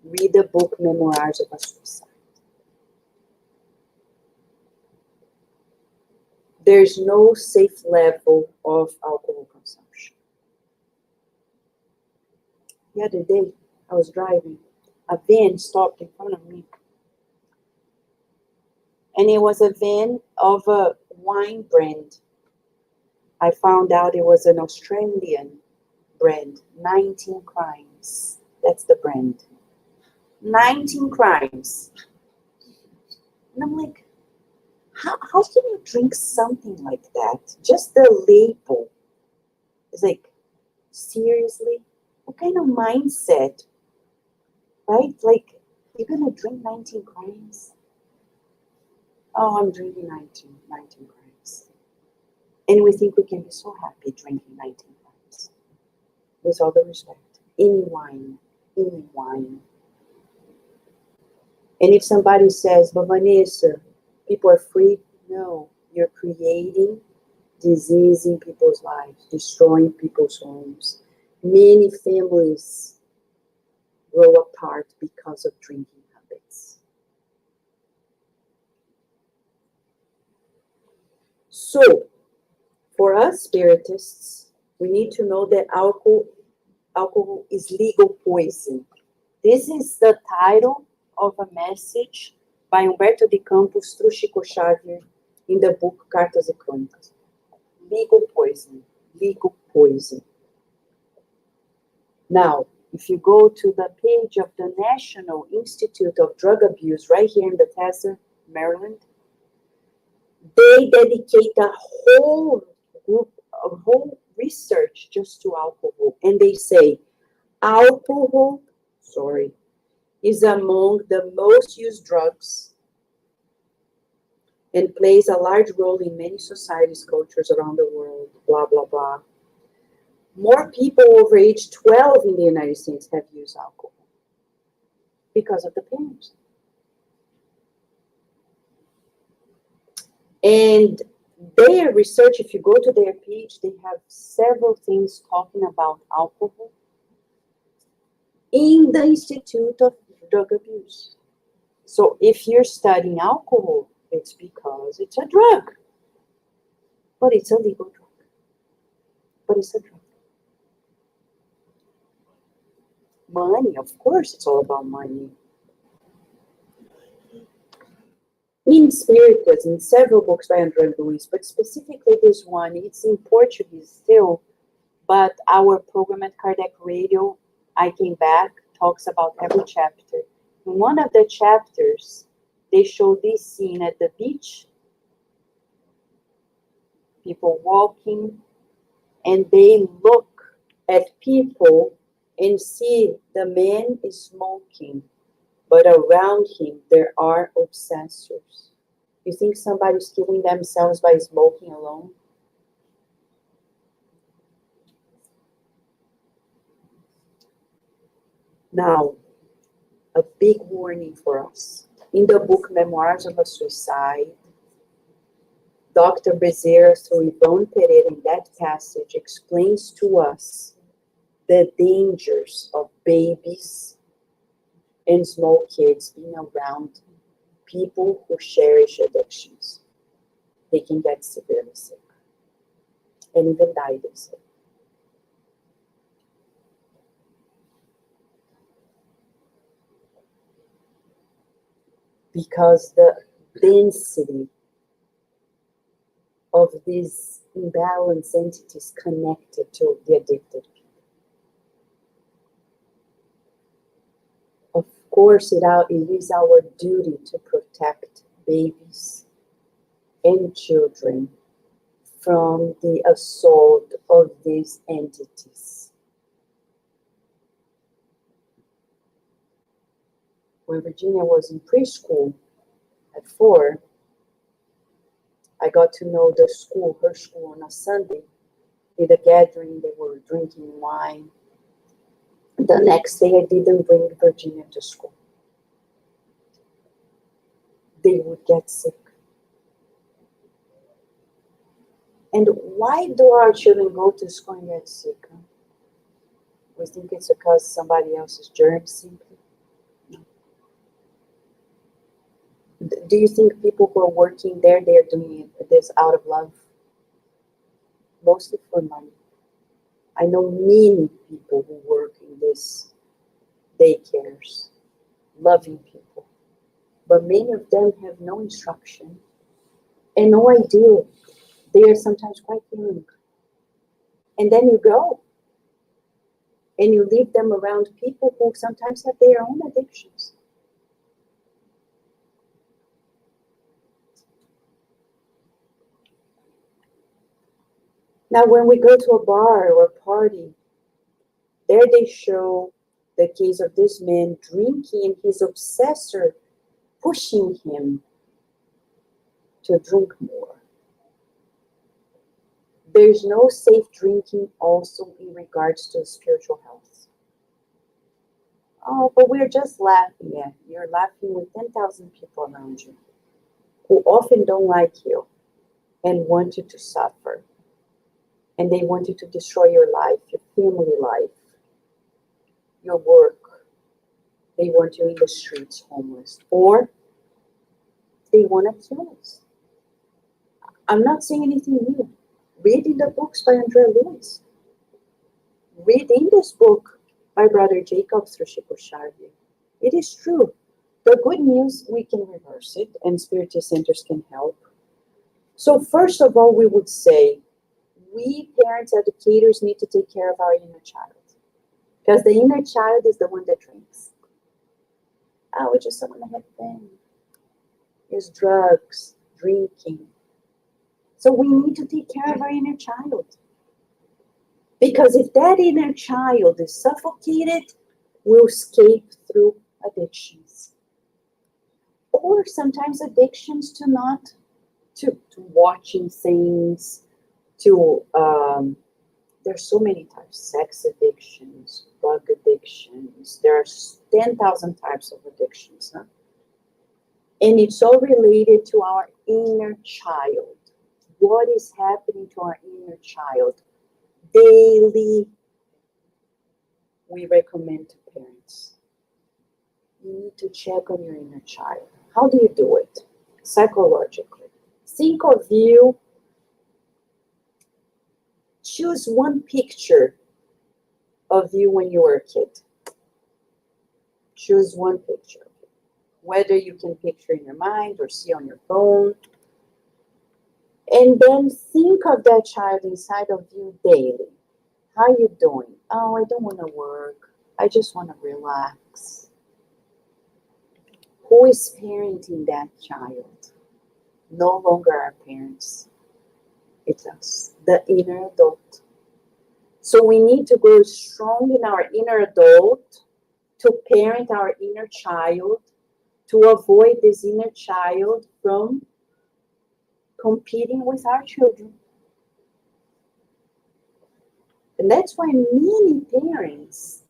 Read the book Memoirs of a Suicide. There's no safe level of alcohol consumption. The other day, I was driving. A van stopped in front of me. And it was a van of a wine brand. I found out it was an Australian brand. 19 Crimes. That's the brand. 19 Crimes. And I'm like, how can you drink something like that? Just the label. It's like, seriously? What kind of mindset, right? Like, you're gonna drink 19 grams? Oh, I'm drinking 19 grams. And we think we can be so happy drinking 19 grams. With all the respect. Any wine. And if somebody says, but Vanessa, people are free, no, you're creating disease in people's lives, destroying people's homes. Many families grow apart because of drinking habits. So, for us Spiritists, we need to know that alcohol is legal poison. This is the title of a message by Humberto de Campos through Chico Xavier in the book Cartas e Crônicas. Legal poison. Legal poison. Now, if you go to the page of the National Institute of Drug Abuse right here in Bethesda, Maryland, they dedicate a whole group, a whole research just to alcohol. And they say alcohol, is among the most used drugs and plays a large role in many societies, cultures around the world, blah, blah, blah. More people over age 12 in the United States have used alcohol because of the parents. And their research, if you go to their page, they have several things talking about alcohol in the Institute of Drug Abuse. So if you're studying alcohol, it's because it's a drug. But it's a legal drug. But it's a drug. Money, of course, it's all about money. In Spiritism, in several books by André Luiz, but specifically this one, it's in Portuguese still, but our program at Kardec Radio, I Came Back, talks about every chapter. In one of the chapters, they show this scene at the beach, people walking, and they look at people and see the man is smoking, but around him there are obsessors. You think somebody's killing themselves by smoking alone? Now, a big warning for us. In the book Memoirs of a Suicide, Dr. Bezerra, through Yvonne Pereira, in that passage, explains to us the dangers of babies and small kids being around people who cherish addictions. They can get severely sick and even die themselves. Because the density of these imbalanced entities connected to the addicted people. Of course, it is our duty to protect babies and children from the assault of these entities. When Virginia was in preschool, at 4, I got to know the school, her school, on a Sunday. With a gathering, they were drinking wine. The next day, I didn't bring Virginia to school. They would get sick. And why do our children go to school and get sick? We think it's because somebody else's germs simply. No. Do you think people who are working there, they're doing this out of love? Mostly for money. I know many people who work in these daycares, loving people. But many of them have no instruction and no idea. They are sometimes quite young. And then you go and you leave them around people who sometimes have their own addictions. Now, when we go to a bar or a party, there they show the case of this man drinking and his obsessor pushing him to drink more. There's no safe drinking also in regards to spiritual health. Oh, but we're just laughing. Yeah, you're laughing with 10,000 people around you who often don't like you and want you to suffer. And they want you to destroy your life, your family life, your work. They want you in the streets homeless. Or they want to kill us. I'm not saying anything new. Read in the books by Andrea Lewis. Read in this book by Brother Jacob through Chico Xavier. It is true. The good news, we can reverse it, and Spiritist centers can help. So first of all, we would say, we parents, educators need to take care of our inner child. Because the inner child is the one that drinks. Oh, we just don't want to have fun. There's drugs, drinking. So we need to take care of our inner child. Because if that inner child is suffocated, we'll escape through addictions. Or sometimes addictions to watching things, there's so many types, sex addictions, drug addictions, there are 10,000 types of addictions. Huh? And it's all related to our inner child. What is happening to our inner child? Daily, we recommend to parents. You need to check on your inner child. How do you do it? Psychologically. Think of you. Choose one picture of you when you were a kid. Choose one picture. Whether you can picture in your mind or see on your phone. And then think of that child inside of you daily. How are you doing? Oh, I don't want to work. I just want to relax. Who is parenting that child? No longer our parents. It's us, the inner adult. So we need to grow strong in our inner adult to parent our inner child, to avoid this inner child from competing with our children. And that's why many parents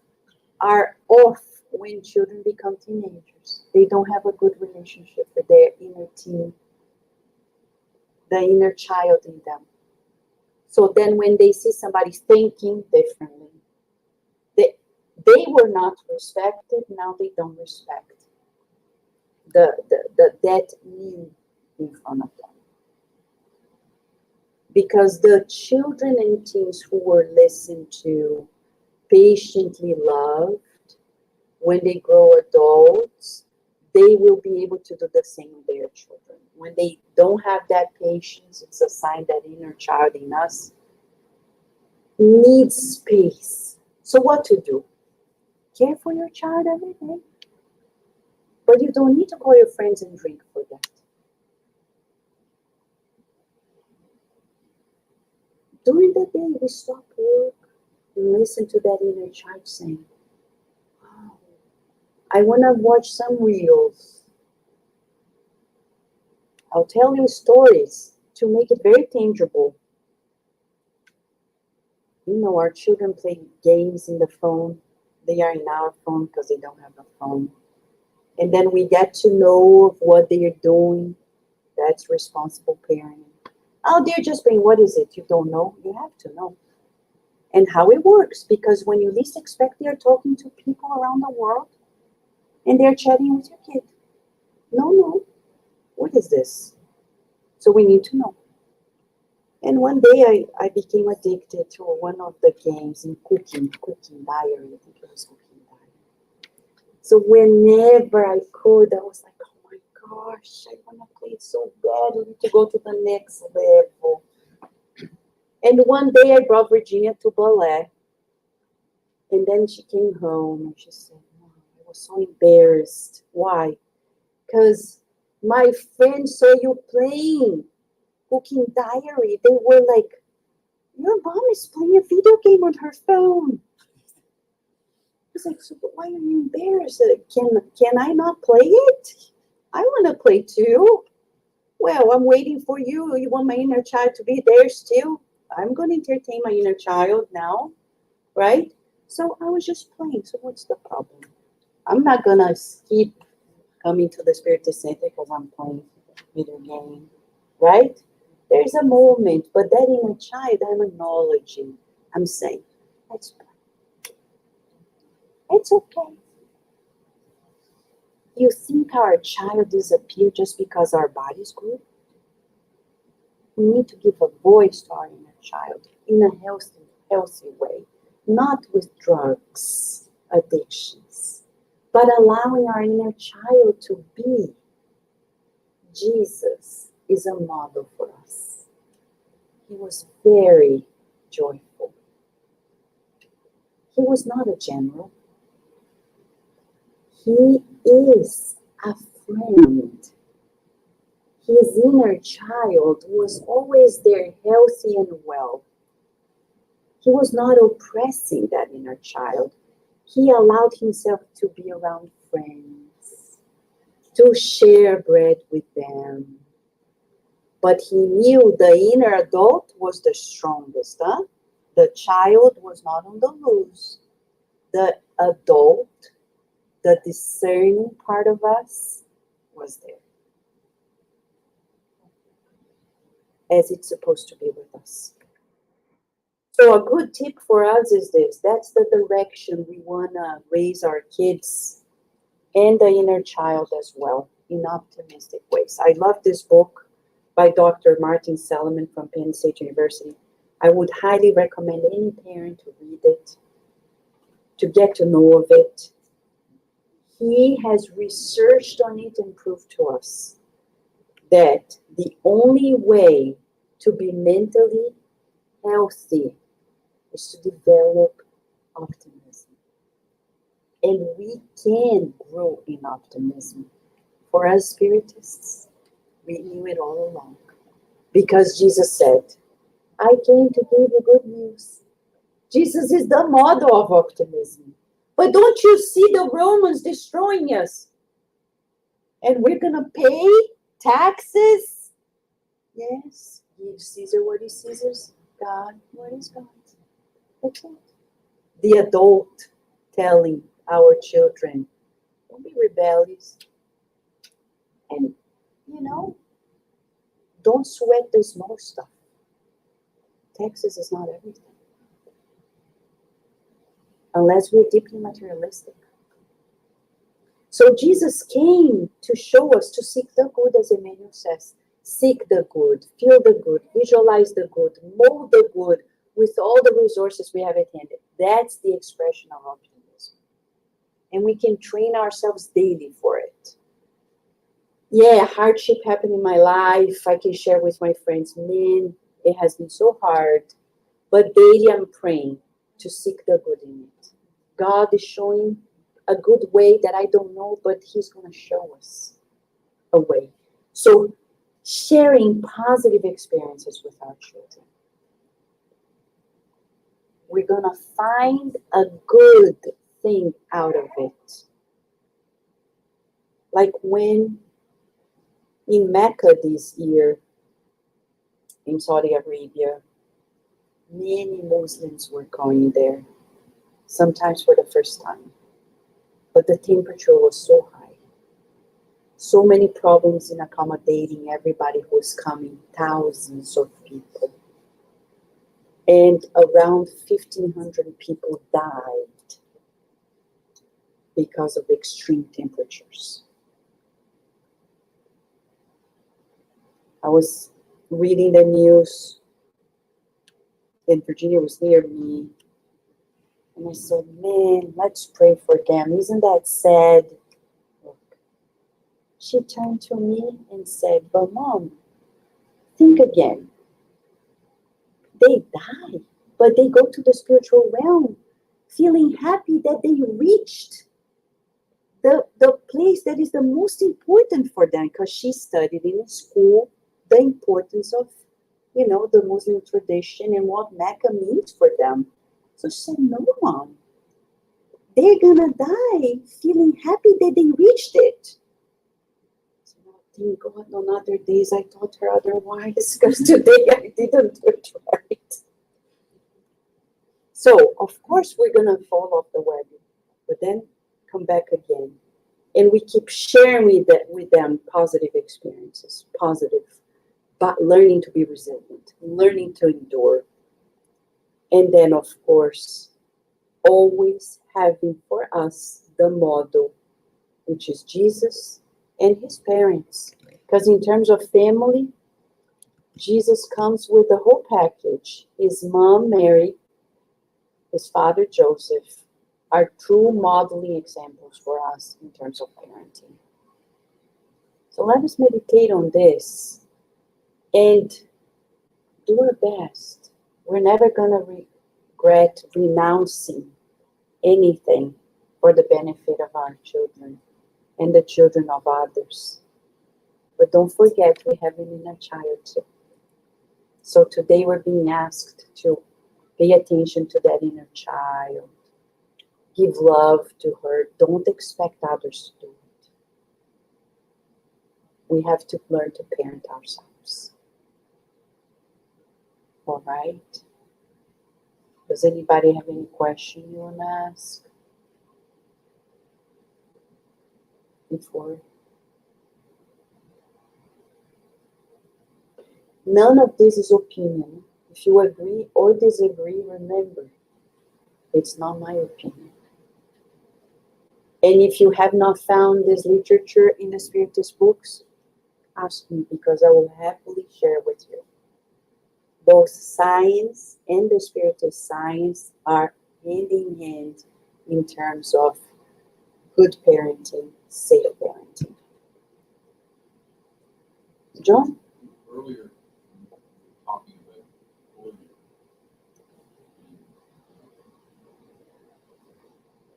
are off when children become teenagers. They don't have a good relationship with their inner teen, the inner child in them. So then when they see somebody thinking differently, they were not respected, now they don't respect that me in front of them. Because the children and teens who were listened to, patiently loved, when they grow adults, they will be able to do the same with their children. When they don't have that patience, it's a sign that inner child in us needs space. So what to do? Care for your child every day. But you don't need to call your friends and drink for that. During the day, we stop work and listen to that inner child saying, oh, I want to watch some reels. I'll tell you stories to make it very tangible. You know, our children play games in the phone. They are in our phone because they don't have a phone. And then we get to know what they are doing. That's responsible parenting. Oh, they're just playing. What is it? You don't know? You have to know. And how it works. Because when you least expect, they're talking to people around the world. And they're chatting with your kid. No. What is this? So we need to know. And one day I became addicted to one of the games in cooking diary. I think it was cooking diary. So whenever I could, I was like, oh my gosh, I want to play it so badly to go to the next level. And one day I brought Virginia to ballet. And then she came home and she said, oh, I was so embarrassed. Why? Because my friends saw you playing cooking diary. They were like your mom is playing a video game on her phone. He's like, so why are you embarrassed? Can I not play it? I want to play too. Well, I'm waiting for you. You want my inner child to be there still? I'm going to entertain my inner child now, right? So I was just playing. So what's the problem? I'm not going to keep coming to the Spiritist Center because I'm playing video game, right? There's a moment, but that inner child, I'm acknowledging. I'm saying, let's play. It's okay. You think our child disappeared just because our body's good? We need to give a voice to our inner child in a healthy way, not with drugs, addictions, but allowing our inner child to be. Jesus is a model for us. He was very joyful. He was not a general. He is a friend. His inner child was always there, healthy and well. He was not oppressing that inner child. He allowed himself to be around friends, to share bread with them. But he knew the inner adult was the strongest. The child was not on the loose. The adult, the discerning part of us, was there. As it's supposed to be with us. So a good tip for us is this. That's the direction we want to raise our kids and the inner child as well in optimistic ways. I love this book by Dr. Martin Seligman from Penn State University. I would highly recommend any parent to read it, to get to know of it. He has researched on it and proved to us that the only way to be mentally healthy is to develop optimism. And we can grow in optimism. For us Spiritists, we knew it all along. Because Jesus said, I came to give you good news. Jesus is the model of optimism. But don't you see the Romans destroying us? And we're going to pay taxes? Yes. Give Caesar what is Caesar's, God what is God's. That's it. The adult telling our children, don't be rebellious. And, don't sweat the small stuff. Taxes is not everything. Unless we're deeply materialistic. So Jesus came to show us to seek the good, as Emmanuel says. Seek the good, feel the good, visualize the good, mold the good with all the resources we have at hand. That's the expression of optimism. And we can train ourselves daily for it. Yeah, hardship happened in my life. I can share with my friends, man, it has been so hard. But daily I'm praying to seek the good in it. God is showing a good way that I don't know, but He's going to show us a way. So sharing positive experiences with our children. We're going to find a good thing out of it. Like when in Mecca this year, in Saudi Arabia, many Muslims were going there, sometimes for the first time. But the temperature was so high. So many problems in accommodating everybody who was coming, thousands of people. And around 1,500 people died because of extreme temperatures. I was reading the news, and Virginia was near me. And I said, man, let's pray for them. Isn't that sad? Look. She turned to me and said, but Mom, think again. They die, but they go to the spiritual realm feeling happy that they reached the place that is the most important for them, because she studied in a school the importance of the Muslim tradition and what Mecca means for them. So she said, no, Mom. They're gonna die feeling happy that they reached it. So, oh, thank God on other days I taught her otherwise, because today I didn't do it right. So, of course, we're gonna fall off the wagon, but then come back again. And we keep sharing with them positive experiences, but learning to be resilient, learning to endure. And then, of course, always having for us the model, which is Jesus and his parents. Because in terms of family, Jesus comes with the whole package. His mom, Mary, his father, Joseph, are true modeling examples for us in terms of parenting. So let us meditate on this and do our best. We're never going to regret renouncing anything for the benefit of our children and the children of others. But don't forget, we have an inner child too. So today we're being asked to pay attention to that inner child. Give love to her. Don't expect others to do it. We have to learn to parent ourselves. All right? Does anybody have any question you want to ask? Before? None of this is opinion. If you agree or disagree, remember, it's not my opinion. And if you have not found this literature in the Spiritist books, ask me, because I will happily share with you. Both science and the Spiritist science are hand in hand in terms of good parenting, safe parenting. John? Earlier, talking about bullying,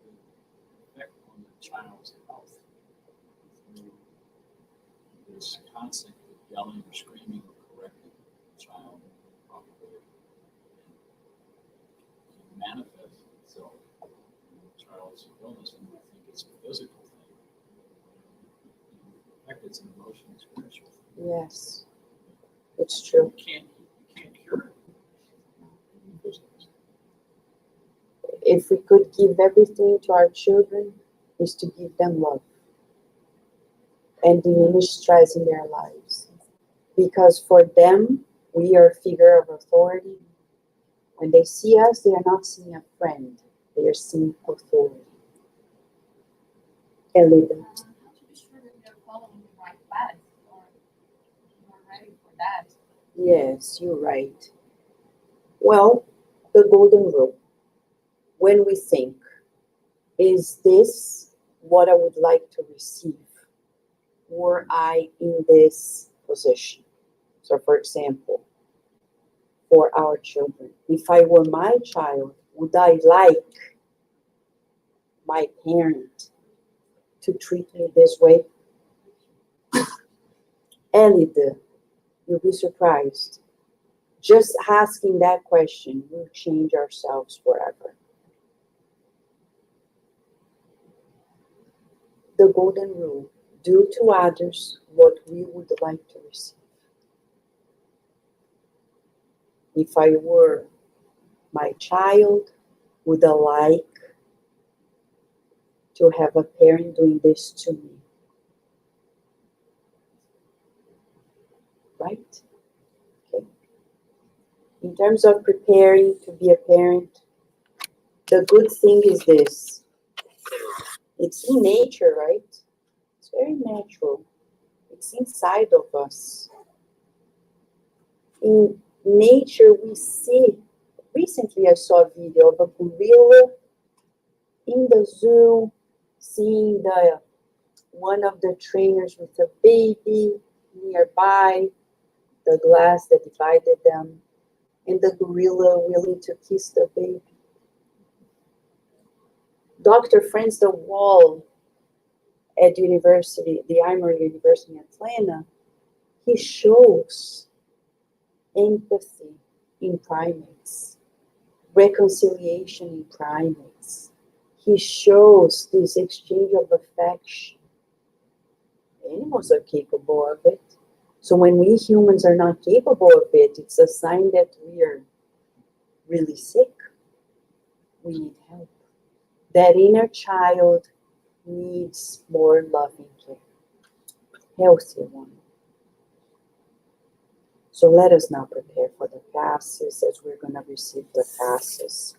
the effect on the child's health through this constant yelling or screaming or correcting the child probably manifests itself in the child's illness, and I think it's a physical thing. In fact, it's an emotional, spiritual thing. Yes, it's true. You can't cure it. If we could give everything to our children, is to give them love and diminish stress in their lives. Because for them, we are a figure of authority. When they see us, they are not seeing a friend. They are seeing authority. Elida. How to be sure that they're following the right path, or you're ready for that? Yes, you're right. Well, the golden rule. When we think, is this what I would like to receive? Were I in this position? So, for example, for our children, if I were my child, would I like my parent to treat me this way? Elida, you'll be surprised. Just asking that question will change ourselves forever. The golden rule: do to others what we would like to receive. If I were my child, would I like to have a parent doing this to me? Right? Okay. In terms of preparing to be a parent, the good thing is this. It's in nature, right? It's very natural. It's inside of us. In nature, we see. Recently, I saw a video of a gorilla in the zoo, seeing one of the trainers with a baby nearby, the glass that divided them, and the gorilla willing to kiss the baby. Dr. Franz de Waal at the Emory University in Atlanta, he shows empathy in primates, reconciliation in primates. He shows this exchange of affection. Animals are capable of it. So when we humans are not capable of it, it's a sign that we are really sick. We need help. That inner child needs more loving care, healthy one. So let us now prepare for the passes as we're going to receive the passes.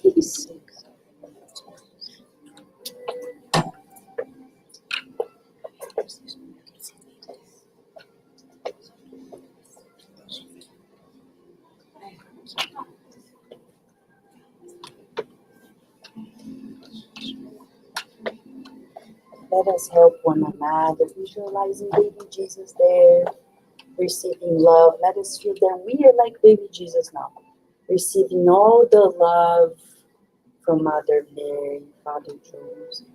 Please. Let us help one another, visualizing baby Jesus there, receiving love. Let us feel that we are like baby Jesus now, receiving all the love from Mother Mary, Father Joseph,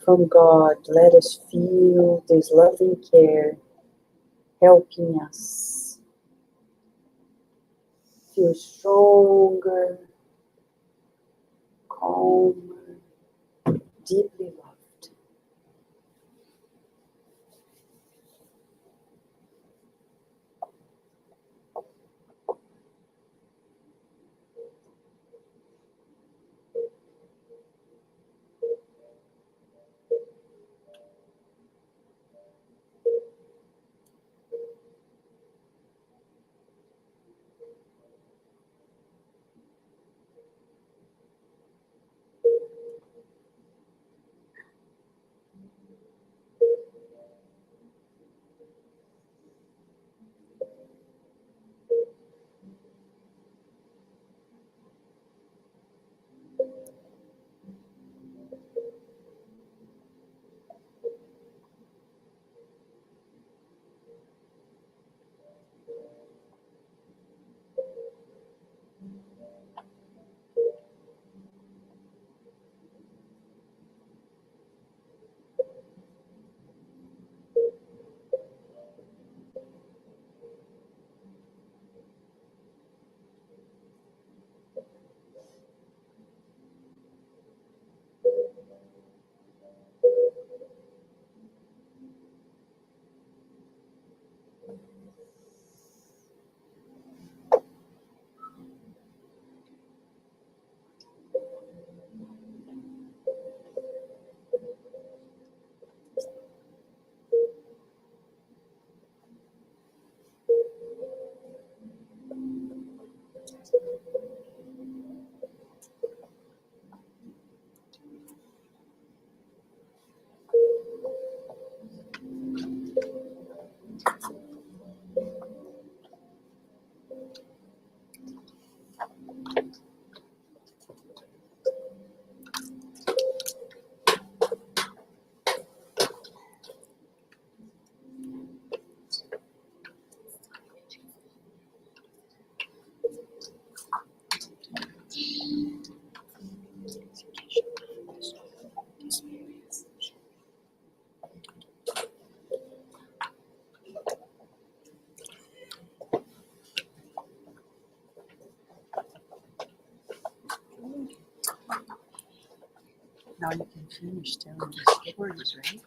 from God. Let us feel this loving care helping us feel stronger, calmer, deeply loved. Now you can finish telling the stories, right?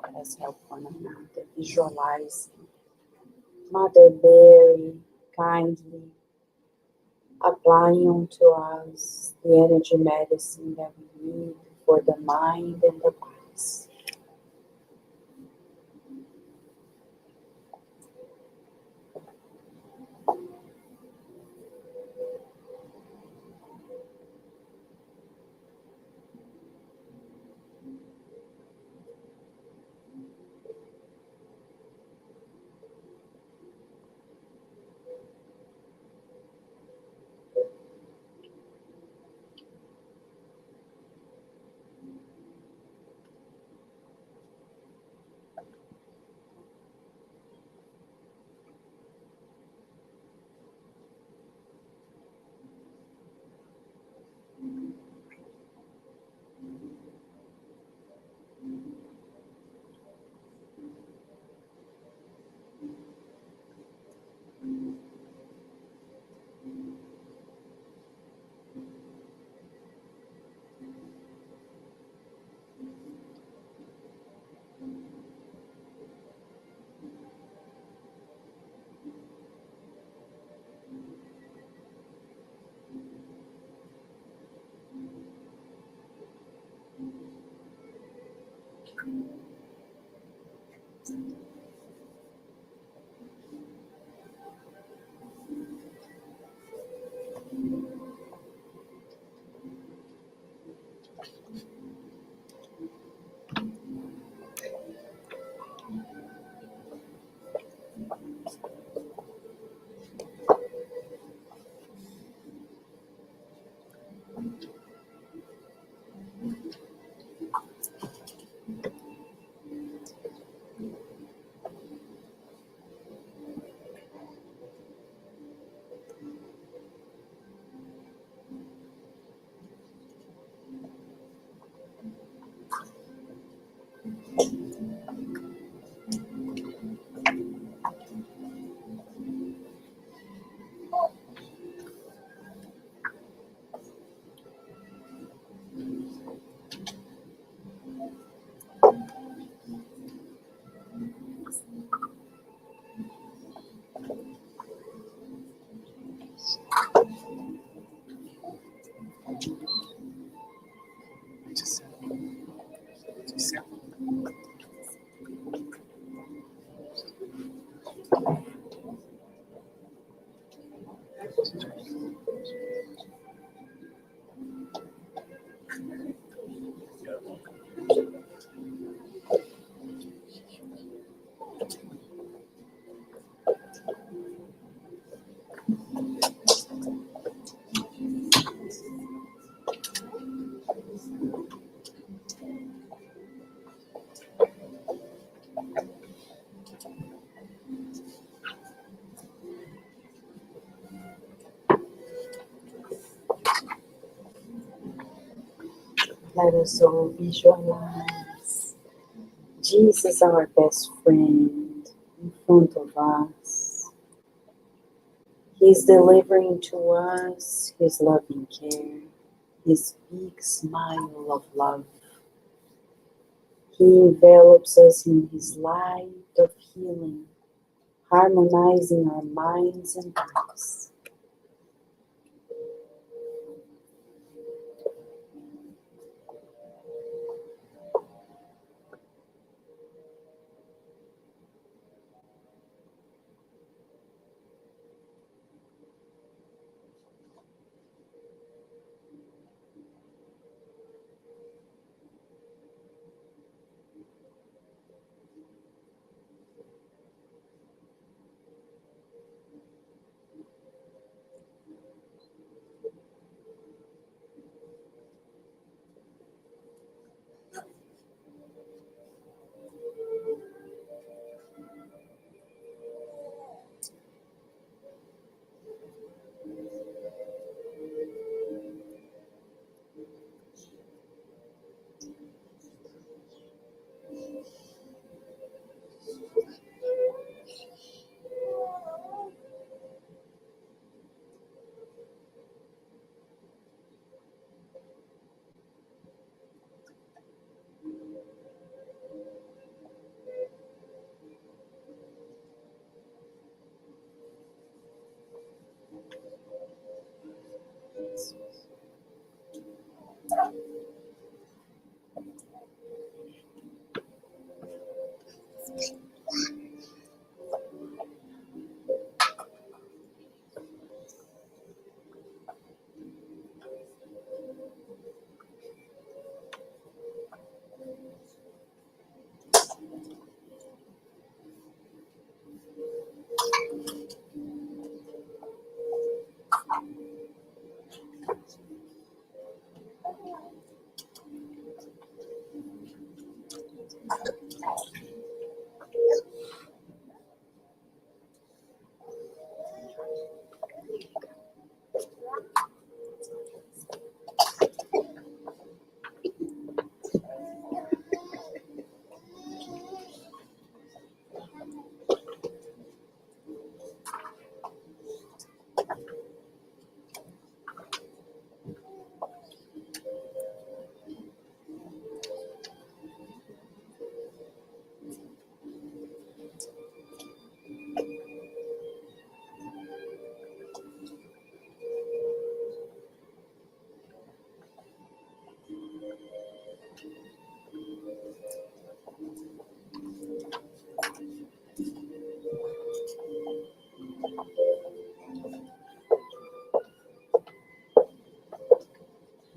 Let us help one another. Visualize Mother Mary kindly applying to us the energy medicine that we need for the mind and the body. Let us all visualize Jesus, our best friend, in front of us. He's delivering to us His loving care, His big smile of love. He envelops us in His light of healing, harmonizing our minds and hearts.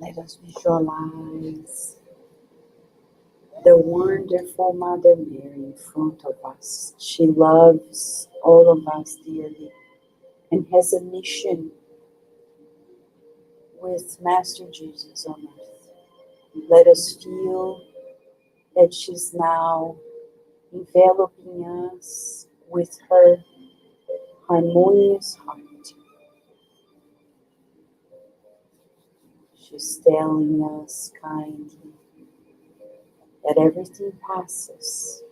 Let us visualize the wonderful Mother Mary in front of us. She loves all of us dearly and has a mission with Master Jesus on earth. Let us feel that she's now enveloping us with her harmonious heart. She's telling us kindly that everything passes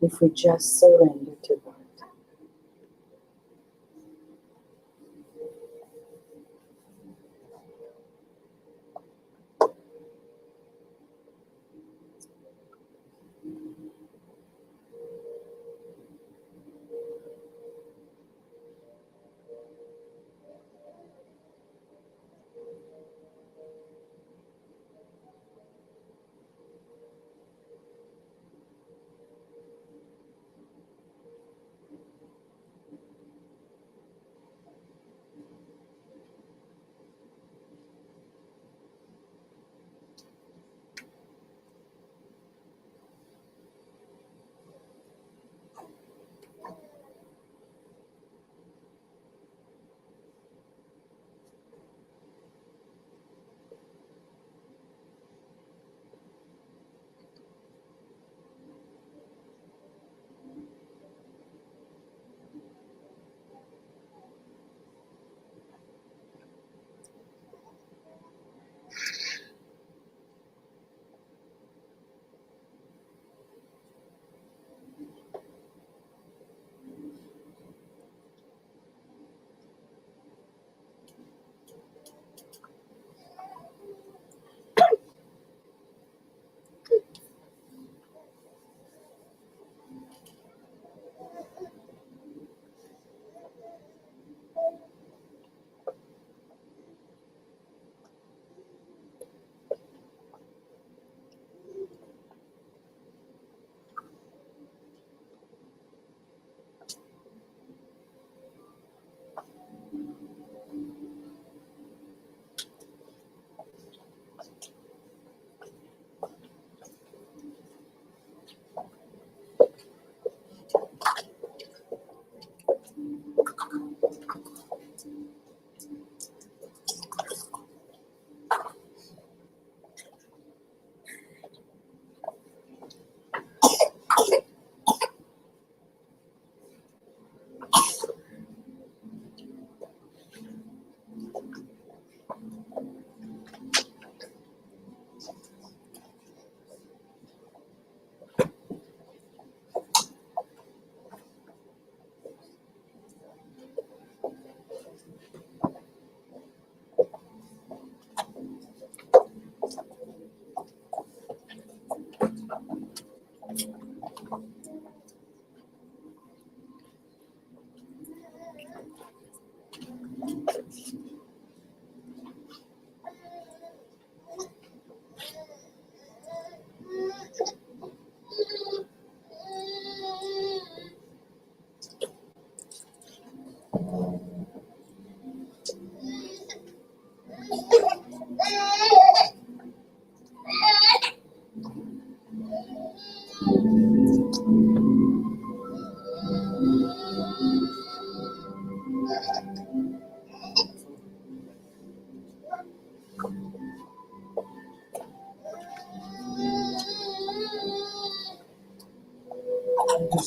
if we just surrender to God.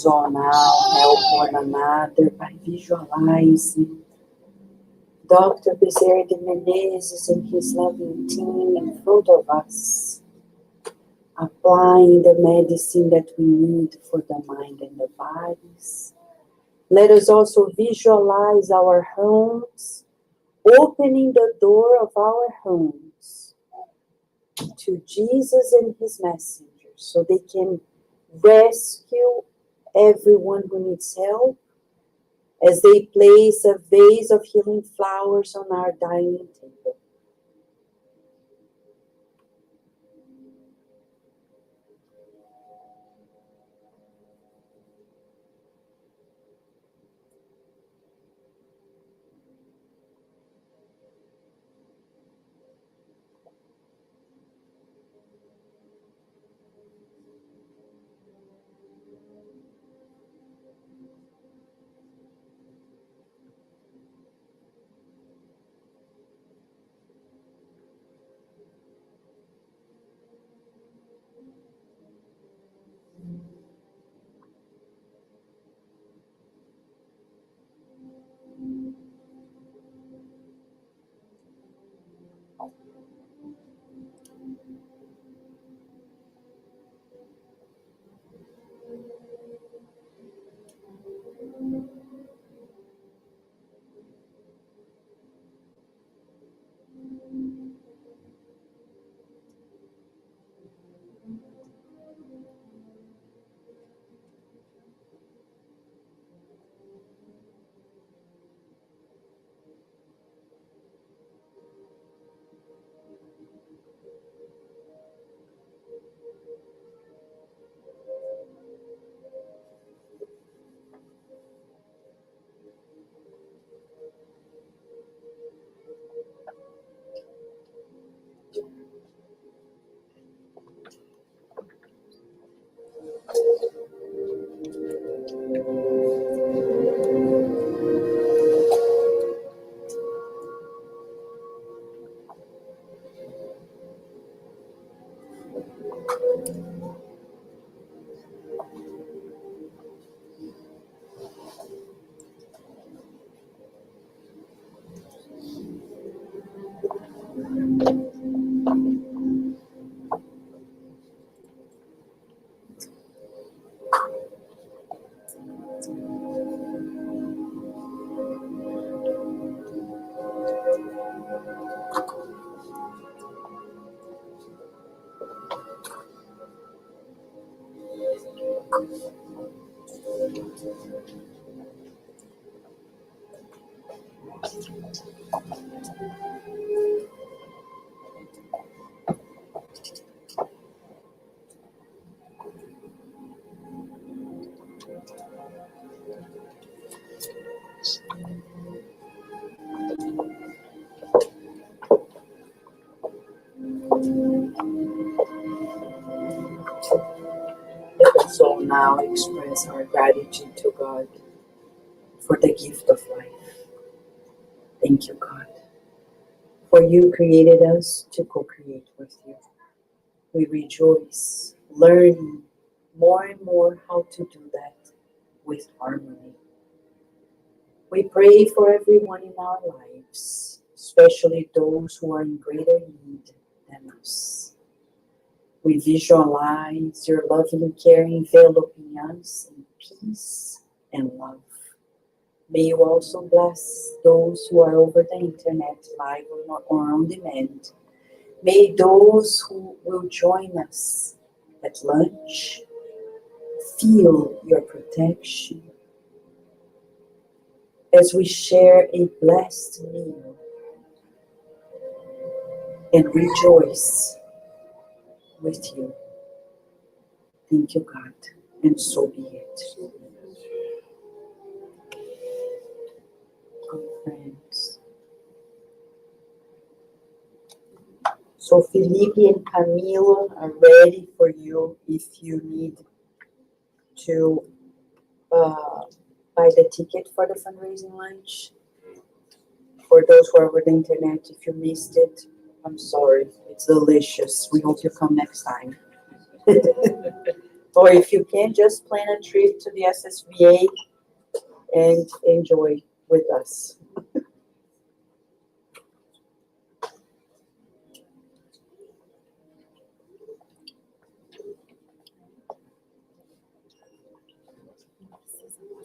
all now help one another by visualizing Dr. Bezerra de Menezes and his loving team in front of us, applying the medicine that we need for the mind and the bodies. Let us also visualize our homes, opening the door of our homes to Jesus and his messengers so they can rescue everyone who needs help as they place a vase of healing flowers on our dining table. Let us all now express our gratitude to God for the gift of life. Thank you, God, for you created us to co-create with you. We rejoice, learning more and more how to do that with harmony. We pray for everyone in our lives, especially those who are in greater need than us. We visualize your loving and caring enveloping us in peace and love. May you also bless those who are over the internet, live or on demand. May those who will join us at lunch feel your protection as we share a blessed meal and rejoice with you. Thank you, God, and so be it. Oh, friends. So Felipe and Camila are ready for you if you need to buy the ticket for the fundraising lunch. For those who are over the internet, if you missed it, I'm sorry. It's delicious. We hope you come next time. Or if you can, just plan a trip to the SSVA and enjoy with us.